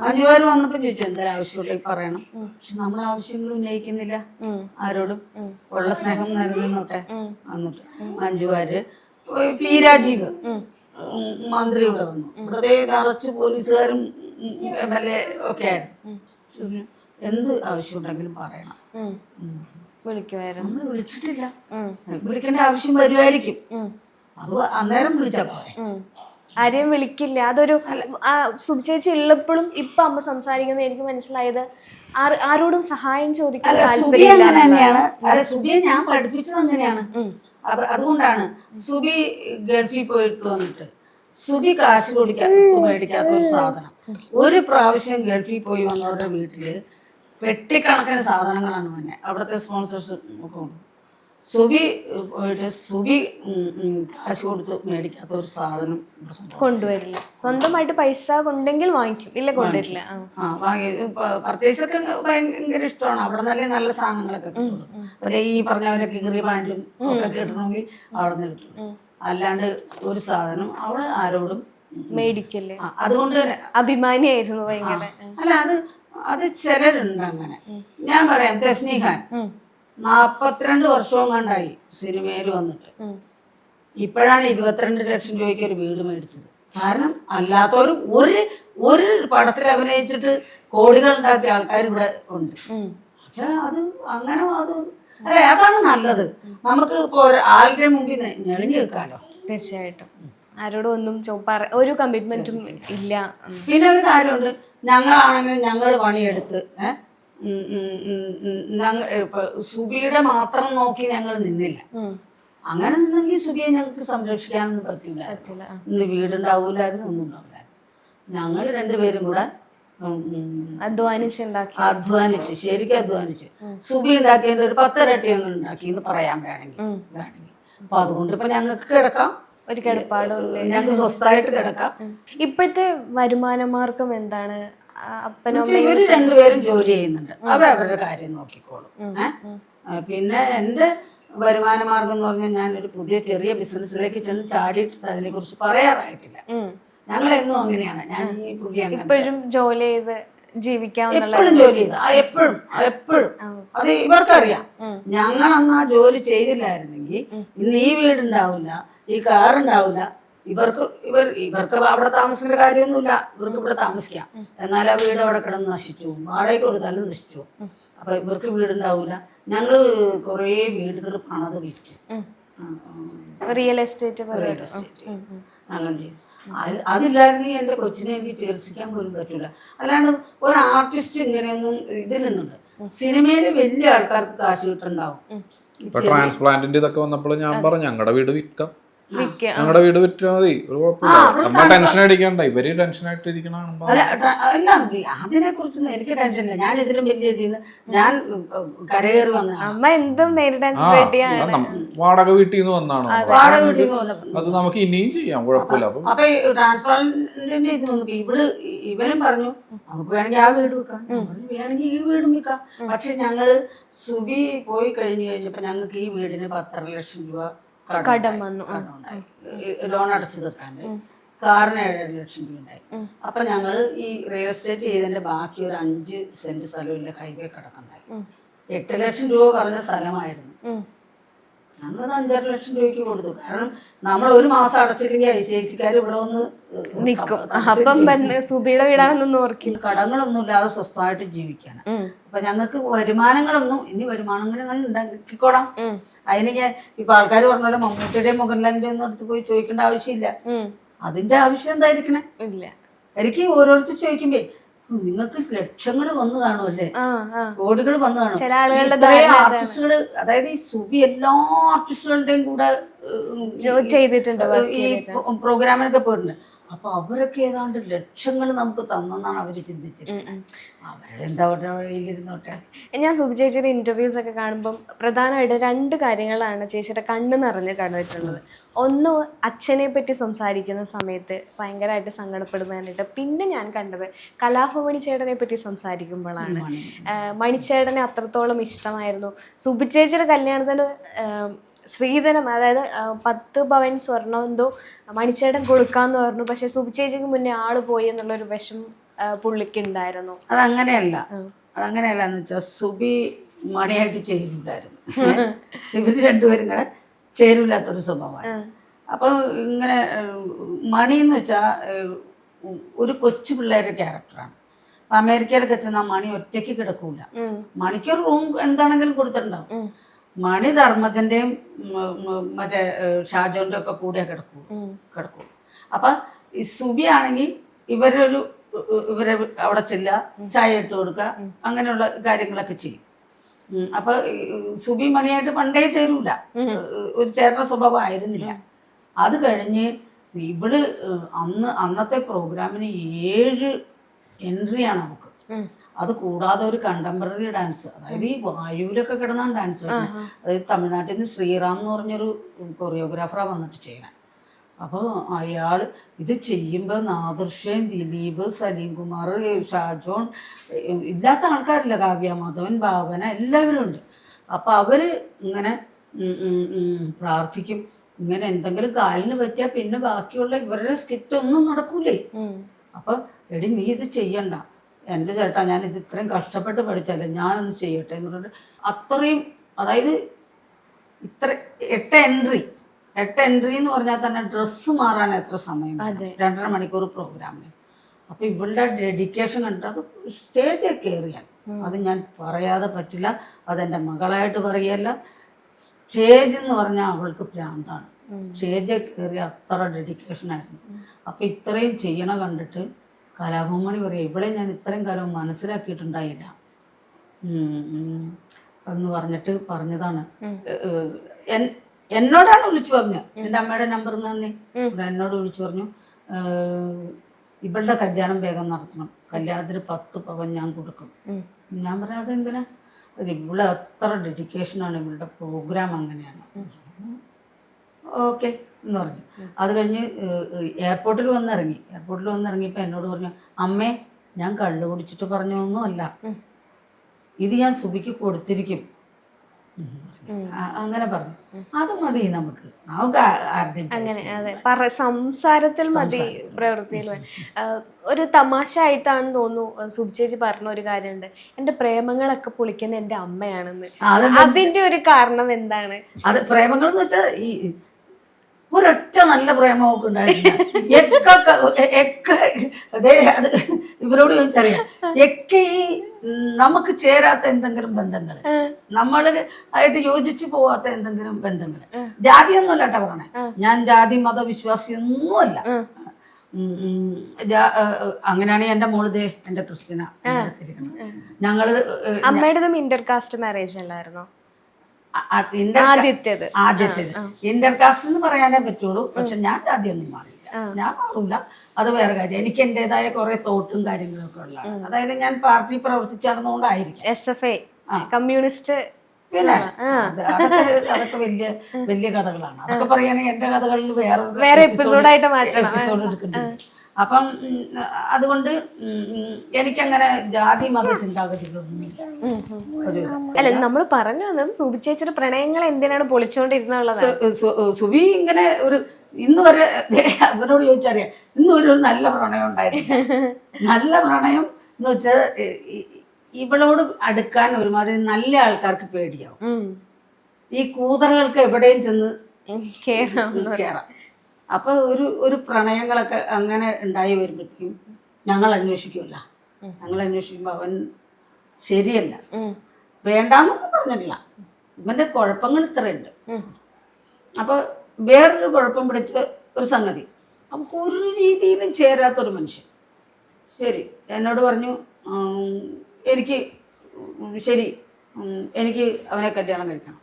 മഞ്ജു വാര്യർ വന്നപ്പോ ചോദിച്ചു എന്തൊരാവശ്യമുണ്ടെങ്കിൽ പറയണം. പക്ഷെ നമ്മൾ ആവശ്യങ്ങൾ ഉന്നയിക്കുന്നില്ല ആരോടും, ഉള്ള സ്നേഹം നിലനിന്നോട്ടെ. എന്നിട്ട് മഞ്ജു വാര്യർ, പി രാജീവ് മന്ത്രി ഇവിടെ വന്നു. ഇവിടെ നിറച്ച് പോലീസുകാരും MLA ഒക്കെ ആയിരുന്നു. എന്ത് ആവശ്യമുണ്ടെങ്കിലും പറയണം. വിളിക്കുമായിരുന്നു. നമ്മൾ വിളിച്ചിട്ടില്ല. വിളിക്കേണ്ട ആവശ്യം വരുമായിരിക്കും, അത് അന്നേരം വിളിച്ചാ പോരെ. ആരെയും വിളിക്കില്ല. അതൊരു സുബി ചേച്ചി ഉള്ളപ്പോഴും ഇപ്പൊ അമ്മ സംസാരിക്കുന്നത് എനിക്ക് മനസ്സിലായത് ആരോടും സഹായം ചോദിക്കാൻ താല്പര്യമില്ല തന്നെയാണ്. സുബിയെ ഞാൻ പഠിപ്പിച്ചത് അങ്ങനെയാണ്. അതുകൊണ്ടാണ് സുബി ഗൾഫിൽ പോയിട്ട് വന്നിട്ട് സുബി കാശ് മേടിക്കാത്ത ഒരു സാധനം. ഒരു പ്രാവശ്യം ഗൾഫിൽ പോയി വന്നവരുടെ വീട്ടില് വെട്ടിക്കണക്കിന് സാധനങ്ങളാണ് വന്നെ. അവിടുത്തെ സ്പോൺസേഴ്സ് ഒക്കെ ഉണ്ട്. സുബി പോയിട്ട് സുബി കാശ് കൊടുത്ത് മേടിക്കാത്ത ഒരു സാധനം കൊണ്ടുവരില്ല. സ്വന്തമായിട്ട് പൈസ കൊണ്ടെങ്കിൽ വാങ്ങിക്കും, ഇല്ല കൊണ്ടുവരില്ല. വാങ്ങി പർച്ചേസൊക്കെ ഭയങ്കര ഇഷ്ടമാണ്. അവിടെ നല്ല നല്ല സാധനങ്ങളൊക്കെ കിട്ടും. അല്ലെ ഈ പറഞ്ഞവരൊക്കെ കീറിയ പാൻറ്റും ഒക്കെ കിട്ടണമെങ്കിൽ അവിടെ നിന്ന് കിട്ടും. അല്ലാണ്ട് ഒരു സാധനം അവള് ആരോടും മേടിക്കില്ലേ. അതുകൊണ്ട് തന്നെ അഭിമാനിയായിരുന്നു ഭയങ്കര. അല്ല, അത് ചിലരുണ്ട് അങ്ങനെ. ഞാൻ പറയാം, തെസ്നി ഖാൻ 42 വർഷവും കണ്ടായി സിനിമയിൽ വന്നിട്ട്. ഇപ്പോഴാണ് 22 ലക്ഷം രൂപയ്ക്ക് ഒരു വീട് മേടിച്ചത്. കാരണം അല്ലാത്തവർ ഒരു പടത്തിൽ അഭിനയിച്ചിട്ട് കോടികൾ ഉണ്ടാക്കിയ ആൾക്കാർ ഇവിടെ ഉണ്ട്. പക്ഷെ അത് അങ്ങനെ അല്ലെ, അതാണ് നല്ലത്. നമുക്ക് ഇപ്പോൾ ആളുടെ മുമ്പിൽ ഞെളിഞ്ഞു വെക്കാലോ. തീർച്ചയായിട്ടും ആരോടും ഒന്നും ഒരു കമ്മിറ്റ്മെന്റും ഇല്ല. പിന്നെ ഒരു കാര്യമുണ്ട്, ഞങ്ങളാണെങ്കിൽ ഞങ്ങൾ പണിയെടുത്ത് സുബിയുടെ മാത്രം നോക്കി ഞങ്ങൾ നിന്നില്ല. അങ്ങനെ നിന്നെങ്കിൽ സുബിയെ ഞങ്ങൾക്ക് സംരക്ഷിക്കാനൊന്നും പറ്റില്ല. ഇന്ന് വീടുണ്ടാവൂലായിരുന്നു, ഒന്നും ഉണ്ടാവില്ലായിരുന്നു. ഞങ്ങൾ രണ്ടുപേരും കൂടെ അധ്വാനിച്ച് ശരിക്കും അധ്വാനിച്ച് സുബി ഉണ്ടാക്കിയതിന്റെ ഒരു 10 ഇരട്ടി ഞങ്ങൾ ഉണ്ടാക്കി എന്ന് പറയാൻ വേണമെങ്കിൽ. അപ്പൊ അതുകൊണ്ട് ഇപ്പൊ ഞങ്ങൾക്ക് കിടക്കാം, ഒരു കിടപ്പാടും ഞങ്ങൾക്ക് സ്വസ്ഥമായിട്ട് കിടക്കാം. ഇപ്പോഴത്തെ വരുമാന മാർഗം എന്താണ്? ഇവര് രണ്ടുപേരും ജോലി ചെയ്യുന്നുണ്ട്, അവരവരുടെ കാര്യം നോക്കിക്കോളും. പിന്നെ എന്റെ വരുമാന മാർഗം എന്ന് പറഞ്ഞാൽ ഞാനൊരു പുതിയ ചെറിയ ബിസിനസ്സിലേക്ക് ചെന്ന് ചാടിയിട്ട് അതിനെ കുറിച്ച് പറയാറായിട്ടില്ല. ഞങ്ങളെന്നും അങ്ങനെയാണ്. ഞാൻ ഈ പുള്ളി ഇപ്പോഴും ജോലി ചെയ്ത് ജീവിക്കാവുന്ന എപ്പോഴും ജോലി ചെയ്ത് എപ്പോഴും അത് ഇവർക്കറിയാം. ഞങ്ങളന്ന് ആ ജോലി ചെയ്തില്ലായിരുന്നെങ്കിൽ ഇന്ന് ഈ വീടുണ്ടാവില്ല, ഈ കാറുണ്ടാവില്ല. ഇവർക്ക് അവിടെ താമസിക്കേണ്ട കാര്യമൊന്നുമില്ല, ഇവർക്ക് ഇവിടെ താമസിക്കാം. എന്നാൽ ആ വീട് അവിടെ കിടന്ന് നശിച്ചു, വാടകയ്ക്ക് കൊടുത്താലും നശിച്ചു. അപ്പൊ ഇവർക്ക് വീടുണ്ടാവില്ല. ഞങ്ങള് കുറേ വീടുകൾ പണത് വിറ്റ് റിയൽ എസ്റ്റേറ്റ് ഞങ്ങൾ ചെയ്തു. അതില്ലായിരുന്നെങ്കിൽ എൻ്റെ കൊച്ചിനെ എനിക്ക് ചികിത്സിക്കാൻ പോലും പറ്റൂല. അല്ലാണ്ട് ഒരു ആർട്ടിസ്റ്റ് ഇങ്ങനെയൊന്നും ഇതിൽ നിന്നുണ്ട്. സിനിമയിൽ വലിയ ആൾക്കാർക്ക് കാശ് കിട്ടുന്നുണ്ടാവും. ഇപ്പൊ ട്രാൻസ്പ്ലാന്റിന്റെ ഇതൊക്കെ വന്നപ്പോൾ ഞാൻ പറഞ്ഞു ഞങ്ങളുടെ വീട് വിൽക്കാം, ഞങ്ങളുടെ വീട് വിറ്റാൽ മതി, ഒരു കുഴപ്പമില്ല, നമ്മൾ ടെൻഷൻ അടിക്കണ്ട. ഇവര് ടെൻഷൻ ആയിട്ട് ഇരിക്കണ അല്ല, അതിനെ കുറിച്ചൊന്നും എനിക്ക് ടെൻഷനില്ല. ഞാൻ ഇതിലും വലിയ ഇതിന്ന് ഞാൻ കരകയറി വന്നതാണ്. വാടക വീട്ടിൽ നിന്ന് വന്നാണോ? വാടക വീട്ടിൽ നിന്ന് വന്നപ്പോൾ അത് നമുക്ക് ഇനിയും ചെയ്യാം, കുഴപ്പമില്ല. അപ്പൊ ട്രാൻസ്പ്ലാന്റിന്റെ ഇത് വന്നപ്പോ ഇവരും പറഞ്ഞു നമുക്ക് വേണമെങ്കിൽ ആ വീട് വെക്കാം, വേണമെങ്കിൽ ഈ വീടും വെക്കാം. പക്ഷെ ഞങ്ങള് സുബി പോയി കഴിഞ്ഞപ്പോ ഞങ്ങൾക്ക് ഈ വീടിന് 10.5 ലക്ഷം രൂപ കടം വന്നു. ലോൺ അടച്ചു തീർക്കാണ്ട് കാറിന് 7.5 ലക്ഷം രൂപ ഉണ്ടായി. അപ്പൊ ഞങ്ങള് ഈ റിയൽ എസ്റ്റേറ്റ് ചെയ്തതിന്റെ ബാക്കി ഒരു 5 സെന്റ് സ്ഥലമില്ല, ഹൈവേ കിടക്കണ്ടായി. 8 ലക്ഷം രൂപ പറഞ്ഞ സ്ഥലമായിരുന്നു. ഞങ്ങളത് 5.5 ലക്ഷം രൂപയ്ക്ക് കൊടുത്തു. കാരണം നമ്മൾ ഒരു മാസം അടച്ചില്ലെങ്കിൽ ICICക്കാർ ഇവിടെ വന്ന് നിൽക്കും. അപ്പം സുബിയുടെ വീടാണെന്നൊന്നും ഓർക്കില്ല. കടങ്ങളൊന്നും ഇല്ലാതെ സ്വസ്ഥമായിട്ട് ജീവിക്കാണ്. അപ്പൊ ഞങ്ങൾക്ക് വരുമാനങ്ങളൊന്നും ഇനി വരുമാനങ്ങൾ ഉണ്ടാക്കിക്കോളാം. അതിന് ഞാൻ ഇപ്പൊ ആൾക്കാർ പറഞ്ഞ പോലെ മമ്മൂട്ടിയുടെയും മോഹൻലാലിന്റെ ഒന്നും അടുത്ത് പോയി ചോദിക്കേണ്ട ആവശ്യമില്ല. അതിന്റെ ആവശ്യം എന്തായിരിക്കണേ? എനിക്ക് ഓരോരുത്തർ ചോദിക്കുമ്പോ നിങ്ങൾക്ക് ലക്ഷങ്ങൾ വന്നു കാണുമല്ലേ, കോടികൾ വന്നു കാണും. ഇത്രയും ആർട്ടിസ്റ്റുകള്, അതായത് ഈ സുബി എല്ലാ ആർട്ടിസ്റ്റുകളുടെയും കൂടെ ചെയ്തിട്ടുണ്ട്, ഈ പ്രോഗ്രാമിനൊക്കെ പോയിട്ടുണ്ട്. അപ്പൊ അവരൊക്കെ ഏതാണ്ട് ലക്ഷങ്ങൾ നമുക്ക് തന്നെന്നാണ് അവര് ചിന്തിച്ചത്. അവരെന്താ വഴിയിലിരുന്നോട്ടെ. ഞാൻ സുബി ചേച്ചിയുടെ ഇന്റർവ്യൂസ് ഒക്കെ കാണുമ്പോൾ പ്രധാനമായിട്ട് 2 കാര്യങ്ങളാണ് ചേച്ചിയുടെ കണ്ണ് നിറഞ്ഞ് കണ്ടിട്ടുള്ളത്. ഒന്ന്, അച്ഛനെ പറ്റി സംസാരിക്കുന്ന സമയത്ത് ഭയങ്കരമായിട്ട് സങ്കടപ്പെടുന്നതായിട്ട്. പിന്നെ ഞാൻ കണ്ടത് കലാഭവൻ ചേട്ടനെ പറ്റി സംസാരിക്കുമ്പോഴാണ്. മണിച്ചേട്ടനെ അത്രത്തോളം ഇഷ്ടമായിരുന്നു. സുബി ചേച്ചിയുടെ കല്യാണത്തിന് ശ്രീധരം, അതായത് 10 പവൻ സ്വർണ്ണം എന്തോ മണിച്ചേട്ടൻ കൊടുക്കാന്ന് പറഞ്ഞു. പക്ഷെ സുബി ചേച്ചിക്ക് മുന്നേ ആള് പോയി എന്നുള്ളൊരു വിഷമം പുള്ളിക്ക് ഉണ്ടായിരുന്നു. അതങ്ങനെയല്ലാന്ന് വെച്ചാൽ സുബി മണിയായിട്ട് ചേരൂലായിരുന്നു. ഇവര് രണ്ടുപേരും കൂടെ ചേരൂലാത്തൊരു സ്വഭാവമാണ്. അപ്പൊ ഇങ്ങനെ മണി എന്ന് വെച്ചാൽ ഒരു കൊച്ചു പിള്ളേരുടെ ക്യാരക്ടറാണ്. അമേരിക്കയിലൊക്കെ ചെന്നാൽ മണി ഒറ്റയ്ക്ക് കിടക്കൂല. മണിക്കൊരു റൂം എന്താണെങ്കിലും കൊടുത്തിട്ടുണ്ടാവും. മണി ധർമ്മജന്റെയും മറ്റേ ഷാജോന്റെ ഒക്കെ കൂടെ കിടക്കൂ. അപ്പൊ ഈ സുബി ആണെങ്കിൽ ഇവരെ അവിടെ ചെല്ലുക, ചായ ഇട്ട് കൊടുക്കുക, അങ്ങനെയുള്ള കാര്യങ്ങളൊക്കെ ചെയ്യും. അപ്പൊ സുബി മണിയായിട്ട് പണ്ടേ ചേരൂല, ഒരു ചേരുന്ന സ്വഭാവം ആയിരുന്നില്ല. അത് കഴിഞ്ഞ് ഇവള് അന്നത്തെ പ്രോഗ്രാമിന് 7 എൻട്രിയാണ് നമുക്ക്. അത് കൂടാതെ ഒരു കണ്ടംപററി ഡാൻസ്, അതായത് ഈ വായുവിലൊക്കെ കിടന്നാണ് ഡാൻസ് കളിക്കുന്നത്. അതായത് തമിഴ്നാട്ടിൽ നിന്ന് ശ്രീറാം എന്ന് പറഞ്ഞൊരു കൊറിയോഗ്രാഫറാണ് വന്നിട്ട് ചെയ്യണേ. അപ്പോൾ അയാൾ ഇത് ചെയ്യുമ്പോൾ നാദൃശ്യൻ, ദിലീപ്, സലീം കുമാർ, ഷാജോൺ, ഇല്ലാത്ത ആൾക്കാരില്ല, കാവ്യ മാധവൻ, ഭാവന, എല്ലാവരും ഉണ്ട്. അപ്പം അവർ ഇങ്ങനെ പ്രാർത്ഥിക്കും. ഇങ്ങനെ എന്തെങ്കിലും കാലിന് പറ്റിയാൽ പിന്നെ ബാക്കിയുള്ള ഇവരുടെ സ്കിറ്റ് ഒന്നും നടക്കൂലേ. അപ്പം എടി നീ ഇത് ചെയ്യണ്ട, എൻ്റെ ചേട്ടാ ഞാൻ ഇത് ഇത്രയും കഷ്ടപ്പെട്ട് പഠിച്ചല്ലേ, ഞാനൊന്ന് ചെയ്യട്ടെ എന്ന് പറഞ്ഞിട്ട് അത്രയും, അതായത് 8 എൻട്രി 8 എൻട്രി എന്ന് പറഞ്ഞാൽ തന്നെ ഡ്രസ്സ് മാറാൻ എത്ര സമയം വേണം? 2.5 മണിക്കൂർ പ്രോഗ്രാമിന്. അപ്പോൾ ഇവളുടെ ഡെഡിക്കേഷൻ കണ്ടിട്ട് അത് സ്റ്റേജിൽ കയറിയാൽ അത് ഞാൻ പറയാതെ പറ്റില്ല. അതെൻ്റെ മകളായിട്ട് പറയല്ല. സ്റ്റേജ് എന്ന് പറഞ്ഞാൽ അവൾക്ക് ഭ്രാന്താണ്. സ്റ്റേജിൽ കയറി അത്ര ഡെഡിക്കേഷനായിരുന്നു. അപ്പോൾ ഇത്രയും ചെയ്യണ കണ്ടിട്ട് കലാഭവൻ പറയാം, ഇവളെ ഞാൻ ഇത്രയും കാലം മനസ്സിലാക്കിയിട്ടുണ്ടായില്ല എന്ന് പറഞ്ഞതാണ്. എന്നോടാണ് വിളിച്ചു പറഞ്ഞത്. എൻ്റെ അമ്മയുടെ നമ്പർ തന്നെ എന്നോട് വിളിച്ചു പറഞ്ഞു, ഇവളുടെ കല്യാണം വേഗം നടത്തണം, കല്യാണത്തിന് 10 പവൻ ഞാൻ കൊടുക്കും. ഞാൻ പറയാം അതെന്തിനാ? ഇവളെ അത്ര ഡെഡിക്കേഷനാണ്, ഇവളുടെ പ്രോഗ്രാം അങ്ങനെയാണ്. ഓക്കെ എന്ന് പറഞ്ഞു. അത് കഴിഞ്ഞ് എയർപോർട്ടിൽ വന്നിറങ്ങിയപ്പോൾ എന്നോട് പറഞ്ഞു, അമ്മേ ഞാൻ കള്ളു കുടിച്ചിട്ട് പറഞ്ഞൊന്നുമല്ല, ഇത് ഞാൻ സുബിക്ക് കൊടുത്തിരിക്കും. അങ്ങനെ പറഞ്ഞു. അത് മതി നമുക്ക് ആരുടെയും അങ്ങനെ. അതെ, സംസാരത്തിൽ മതി, പ്രവൃത്തിയിൽ ഒരു തമാശ ആയിട്ടാണ് തോന്നുന്നു സുബി ചേച്ചി പറഞ്ഞ ഒരു കാര്യമുണ്ട്, എന്റെ പ്രേമങ്ങളൊക്കെ പൊളിക്കുന്ന എന്റെ അമ്മയാണെന്ന്. അതിന്റെ ഒരു കാരണം എന്താണ്? അത് പ്രേമങ്ങൾ എന്ന് വെച്ചാൽ ഈ ഒരൊറ്റ നല്ല പ്രേമമൊക്കെ ഉണ്ടായിട്ടില്ല. അത് ഇവരോട് ചോദിച്ചറിയാം. ഒക്കെ ഈ നമുക്ക് ചേരാത്ത എന്തെങ്കിലും ബന്ധങ്ങൾ, നമ്മൾ ആയിട്ട് യോജിച്ചു പോവാത്ത എന്തെങ്കിലും ബന്ധങ്ങൾ. ജാതിയൊന്നുമല്ല കേട്ടോ പറയണേ, ഞാൻ ജാതി മതവിശ്വാസിയൊന്നുമല്ല. അങ്ങനെയാണെങ്കിൽ എൻ്റെ മോളിതേ എൻ്റെ ക്രിസ്ത്യന ഞങ്ങള്. അമ്മയുടേതും ഇന്റർകാസ്റ്റ് മാരേജ് അല്ലായിരുന്നോ? ആദ്യത്തേത് ഇന്റർകാസ്റ്റ് എന്ന് പറയാനേ പറ്റുള്ളൂ. പക്ഷെ ഞാൻ ജാതിയൊന്നും മാറിയില്ല, ഞാൻ മാറില്ല. അത് വേറെ കാര്യം. എനിക്ക് എൻ്റെതായ കുറെ തോട്ടും കാര്യങ്ങളൊക്കെ ഉള്ളതാണ്. അതായത് ഞാൻ പാർട്ടി പ്രവർത്തിച്ചു നടന്നുകൊണ്ടായിരിക്കും. SFI communist. പിന്നെ അതൊക്കെ വലിയ വലിയ കഥകളാണ്. അതൊക്കെ പറയുകയാണെങ്കിൽ എന്റെ കഥകളിൽ വേറെ എപ്പിസോഡ് എടുക്കുന്നുണ്ട്. അപ്പം അതുകൊണ്ട് എനിക്കങ്ങനെ ജാതി മത ചിന്താഗതികളൊന്നുമില്ല. അല്ല, നമ്മൾ പറഞ്ഞു വന്നത് സുബി ചേച്ചിയുടെ പ്രണയങ്ങൾ എന്തിനാണ് പൊളിച്ചോണ്ടിരുന്നുള്ളത്. സുബി ഇങ്ങനെ ഒരു ഇന്ന് വരെ അവരോട് ചോദിച്ചറിയാം, ഇന്നൊരു നല്ല പ്രണയം ഉണ്ടായിട്ടില്ല. നല്ല പ്രണയം എന്ന് വെച്ചാൽ ഇവളോട് അടുക്കാൻ ഒരുമാതിരി നല്ല ആൾക്കാർക്ക് പേടിയാവും. ഈ കൂതറകൾക്ക് എവിടെയും ചെന്ന് കയറാം. അപ്പൊ ഒരു പ്രണയങ്ങളൊക്കെ അങ്ങനെ ഉണ്ടായി വരുമ്പോഴത്തേക്കും ഞങ്ങൾ അന്വേഷിക്കുമല്ല. ഞങ്ങൾ അന്വേഷിക്കുമ്പോൾ അവൻ ശരിയല്ല, വേണ്ടാന്നൊന്നും പറഞ്ഞിട്ടില്ല. ഇവന്റെ കുഴപ്പങ്ങൾ ഇത്രയുണ്ട്. അപ്പൊ വേറൊരു കുഴപ്പം പിടിച്ച ഒരു സംഗതി, നമുക്ക് ഒരു രീതിയിലും ചേരാത്തൊരു മനുഷ്യൻ. ശരി, എന്നോട് പറഞ്ഞു എനിക്ക് ശരി എനിക്ക് അവനെ കല്യാണം കഴിക്കണം.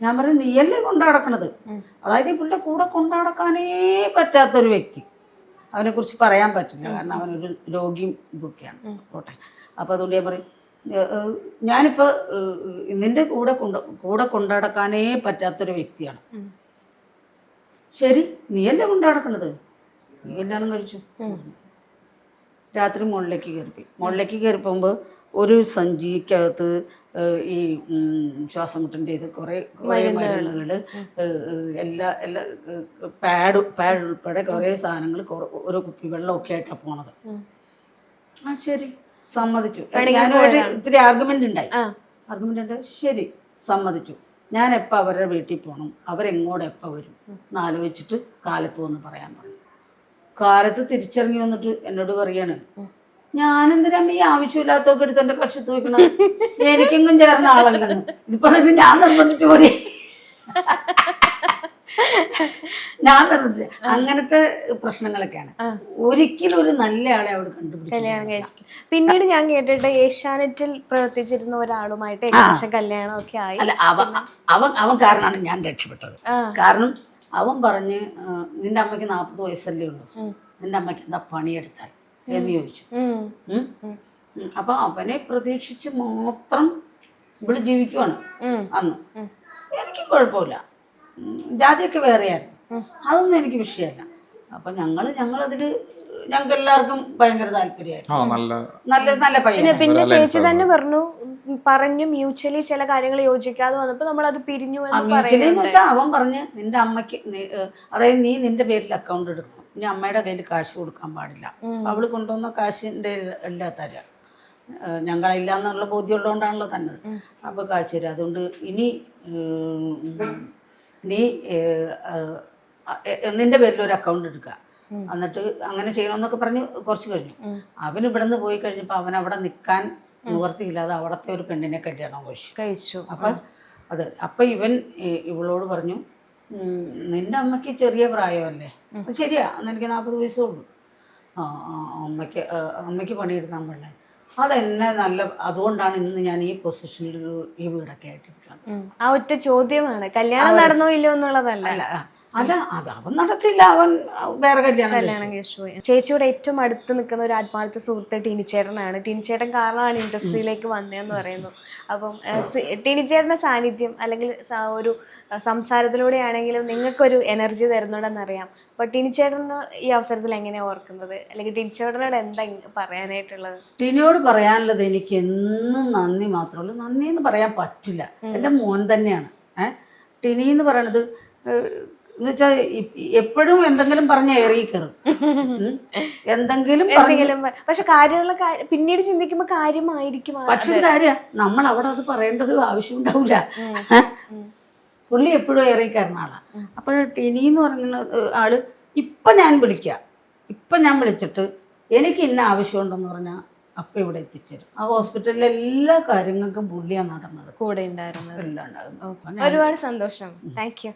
ഞാൻ പറഞ്ഞു നീയല്ലേ കൊണ്ടടക്കണത്. അതായത് ഇവളുടെ കൂടെ കൊണ്ടടക്കാനേ പറ്റാത്തൊരു വ്യക്തി. അവനെക്കുറിച്ച് പറയാൻ പറ്റില്ല, കാരണം അവനൊരു രോഗിയും ഇതൊക്കെയാണ്. പോട്ടെ. അപ്പോൾ അതുകൊണ്ട് ഞാൻ പറയും, ഞാനിപ്പോൾ നിന്റെ കൂടെ കൊണ്ടടക്കാനേ പറ്റാത്തൊരു വ്യക്തിയാണ്. ശരി, നീയല്ലേ കൊണ്ടടക്കണത്, നീ കല്യാണം കഴിച്ചു. രാത്രി മുകളിലേക്ക് കയറി പോകുമ്പോൾ ഒരു സഞ്ചിക്കകത്ത് ഈ ശ്വാസം മുട്ടിൻ്റെ ഇത് കുറേ മരുന്നുകൾ, എല്ലാ പാഡ് ഉൾപ്പെടെ കുറേ സാധനങ്ങൾ, ഓരോ കുപ്പി വെള്ളമൊക്കെ ആയിട്ടാണ് പോണത്. ആ ശരി, സമ്മതിച്ചു. ഞാനൊരു ഇത്തിരി ആർഗ്യുമെന്റ് ഉണ്ട്. ശരി, സമ്മതിച്ചു. ഞാൻ എപ്പോൾ അവരുടെ വീട്ടിൽ പോകണം, അവരെങ്ങോട്ട് എപ്പോൾ വരും എന്നാലോചിച്ചിട്ട് കാലത്ത് വന്ന് പറയാൻ പറഞ്ഞു. കാലത്ത് തിരിച്ചിറങ്ങി വന്നിട്ട് എന്നോട് പറയാണ്, ഞാനെന്തിനാ ഈ ആവശ്യമില്ലാത്തൊക്കെ എടുത്ത് എന്റെ കക്ഷത്ത് വെക്കണം, എനിക്കെങ്കിലും ചേർന്ന ആളല്ലെന്ന്. ഇതിപ്പോ ഞാൻ നിർബന്ധിച്ചു പോലെ ഞാൻ നിർബന്ധിച്ചു. അങ്ങനത്തെ പ്രശ്നങ്ങളൊക്കെയാണ്. ഒരിക്കലും ഒരു നല്ല ആളെ അവിടെ കണ്ടുപിടിച്ചു. പിന്നീട് ഞാൻ കേട്ടിട്ട് ഏഷ്യാനെറ്റിൽ പ്രവർത്തിച്ചിരുന്ന ഒരാളുമായിട്ട് ഏകദേശം കല്യാണം ഒക്കെ ആയി. അല്ല, അവൻ കാരണമാണ് ഞാൻ രക്ഷപ്പെട്ടത്. കാരണം അവൻ പറഞ്ഞ്, നിന്റെ അമ്മയ്ക്ക് 40 വയസ്സല്ലേ ഉള്ളൂ, നിന്റെ അമ്മയ്ക്ക് എന്താ പണിയെടുത്താൽ എന്ന് ചോദിച്ചു. അപ്പൊ അവനെ പ്രതീക്ഷിച്ച് മാത്രം ഇവിടെ ജീവിക്കുവാണ് അന്ന്. എനിക്ക് കുഴപ്പമില്ല, ജാതിയൊക്കെ വേറെയായിരുന്നു, അതൊന്നും എനിക്ക് വിഷയമല്ല. അപ്പൊ ഞങ്ങളതില് ഞങ്ങൾക്ക് എല്ലാവർക്കും ഭയങ്കര താല്പര്യമായിരുന്നു. നല്ല പയ്യൻ. പിന്നെ ചേച്ചി തന്നെ പറഞ്ഞു മ്യൂച്വലി ചില കാര്യങ്ങൾ യോജിക്കാതെ വന്നപ്പോ നമ്മൾ അത് പിരിഞ്ഞു എന്ന് വെച്ചാൽ അവൻ പറഞ്ഞ്, നിന്റെ അമ്മയ്ക്ക് അതായത് നീ നിന്റെ പേരിൽ അക്കൗണ്ട് എടുക്കണം, ഇനി അമ്മയുടെ കയ്യിൽ കാശ് കൊടുക്കാൻ പാടില്ല. അവള് കൊണ്ടുവന്ന കാശിന്റെ എല്ലാ തരാ, ഞങ്ങളില്ല എന്നുള്ള ബോധ്യമുള്ളതുകൊണ്ടാണല്ലോ തന്നെ. അപ്പൊ കാശ് തരാം, അതുകൊണ്ട് ഇനി നീ നിന്റെ പേരിൽ ഒരു അക്കൗണ്ട് എടുക്കുക, എന്നിട്ട് അങ്ങനെ ചെയ്യണമെന്നൊക്കെ പറഞ്ഞ് കുറച്ച് കഴിഞ്ഞു. അവൻ ഇവിടെ നിന്ന് പോയി കഴിഞ്ഞപ്പോൾ അവൻ അവിടെ നിൽക്കാൻ നിവർത്തിയില്ലാതെ അവിടുത്തെ ഒരു പെണ്ണിനെ കല്യാണം കഴിച്ചു. അപ്പം ഇവൻ ഇവളോട് പറഞ്ഞു, നിന്റെ അമ്മയ്ക്ക് ചെറിയ പ്രായമല്ലേ, അത് ശരിയാ, അന്ന് എനിക്ക് 40 വയസ്സേ ഉള്ളൂ, അമ്മയ്ക്ക് പണിയെടുക്കാൻ പാടില്ല, അതെന്നെ നല്ല, അതുകൊണ്ടാണ് ഇന്ന് ഞാൻ ഈ പൊസിഷനിൽ ഈ വീടൊക്കെ ആയിട്ടിരിക്കുന്നത്. ആ ഒറ്റ ചോദ്യമാണ്, കല്യാണം നടന്നോ ഇല്ലയോ എന്നുള്ളതല്ല. അല്ല, അത് അവൻ നടത്തില്ല, അവൻ വേറെ കല്യാണം കഴിച്ചു പോയി. ചേച്ചിയുടെ ഏറ്റവും അടുത്ത് നിൽക്കുന്ന ഒരു ആത്മാർത്ഥ സുഹൃത്ത് ടിനിച്ചേട്ടനാണ്. ടിനിച്ചേട്ടൻ കാരണമാണ് ഇൻഡസ്ട്രിയിലേക്ക് വന്നതെന്ന് പറയുന്നു. അപ്പം ടിനിച്ചേട്ടൻ്റെ സാന്നിധ്യം അല്ലെങ്കിൽ ഒരു സംസാരത്തിലൂടെ ആണെങ്കിലും നിങ്ങൾക്കൊരു എനർജി തരുന്നുണ്ടെന്നറിയാം. അപ്പോൾ ടിനിച്ചേട്ടന് ഈ അവസരത്തിൽ എങ്ങനെയാണ് ഓർക്കുന്നത്, അല്ലെങ്കിൽ ടിനിച്ചേട്ടനോട് എന്താ പറയാനായിട്ടുള്ളത്? ടിനിയോട് പറയാനുള്ളത് എനിക്ക് എന്നും നന്ദി മാത്രമല്ല, നന്ദി എന്ന് പറയാൻ പറ്റില്ല, എൻ്റെ മോൻ തന്നെയാണ്. ടിനി എന്ന് പറയണത് എന്നുവെച്ചാൽ എപ്പോഴും എന്തെങ്കിലും പറഞ്ഞ ഏറി കയറും, എന്തെങ്കിലും. പക്ഷെ കാര്യങ്ങളൊക്കെ പിന്നീട് ചിന്തിക്കുമ്പോൾ കാര്യമായിരിക്കും. പക്ഷെ ഒരു കാര്യം, നമ്മൾ അവിടെ അത് പറയേണ്ട ഒരു ആവശ്യം ഉണ്ടാവില്ല. പുള്ളി എപ്പോഴും ഏറി കയറുന്ന ആളാണ്. അപ്പൊ ടിനി എന്ന് പറയുന്ന ആള് ഇപ്പം ഞാൻ വിളിച്ചിട്ട് എനിക്ക് ഇന്ന ആവശ്യമുണ്ടെന്ന് പറഞ്ഞാൽ അപ്പം ഇവിടെ എത്തിച്ചേരും. ആ ഹോസ്പിറ്റലിലെ എല്ലാ കാര്യങ്ങൾക്കും പുള്ളിയാണ് നടന്നത്, കൂടെ ഉണ്ടായിരുന്നത്. എല്ലാം ഉണ്ടാകുന്നത്. ഒരുപാട് സന്തോഷം. Thank you.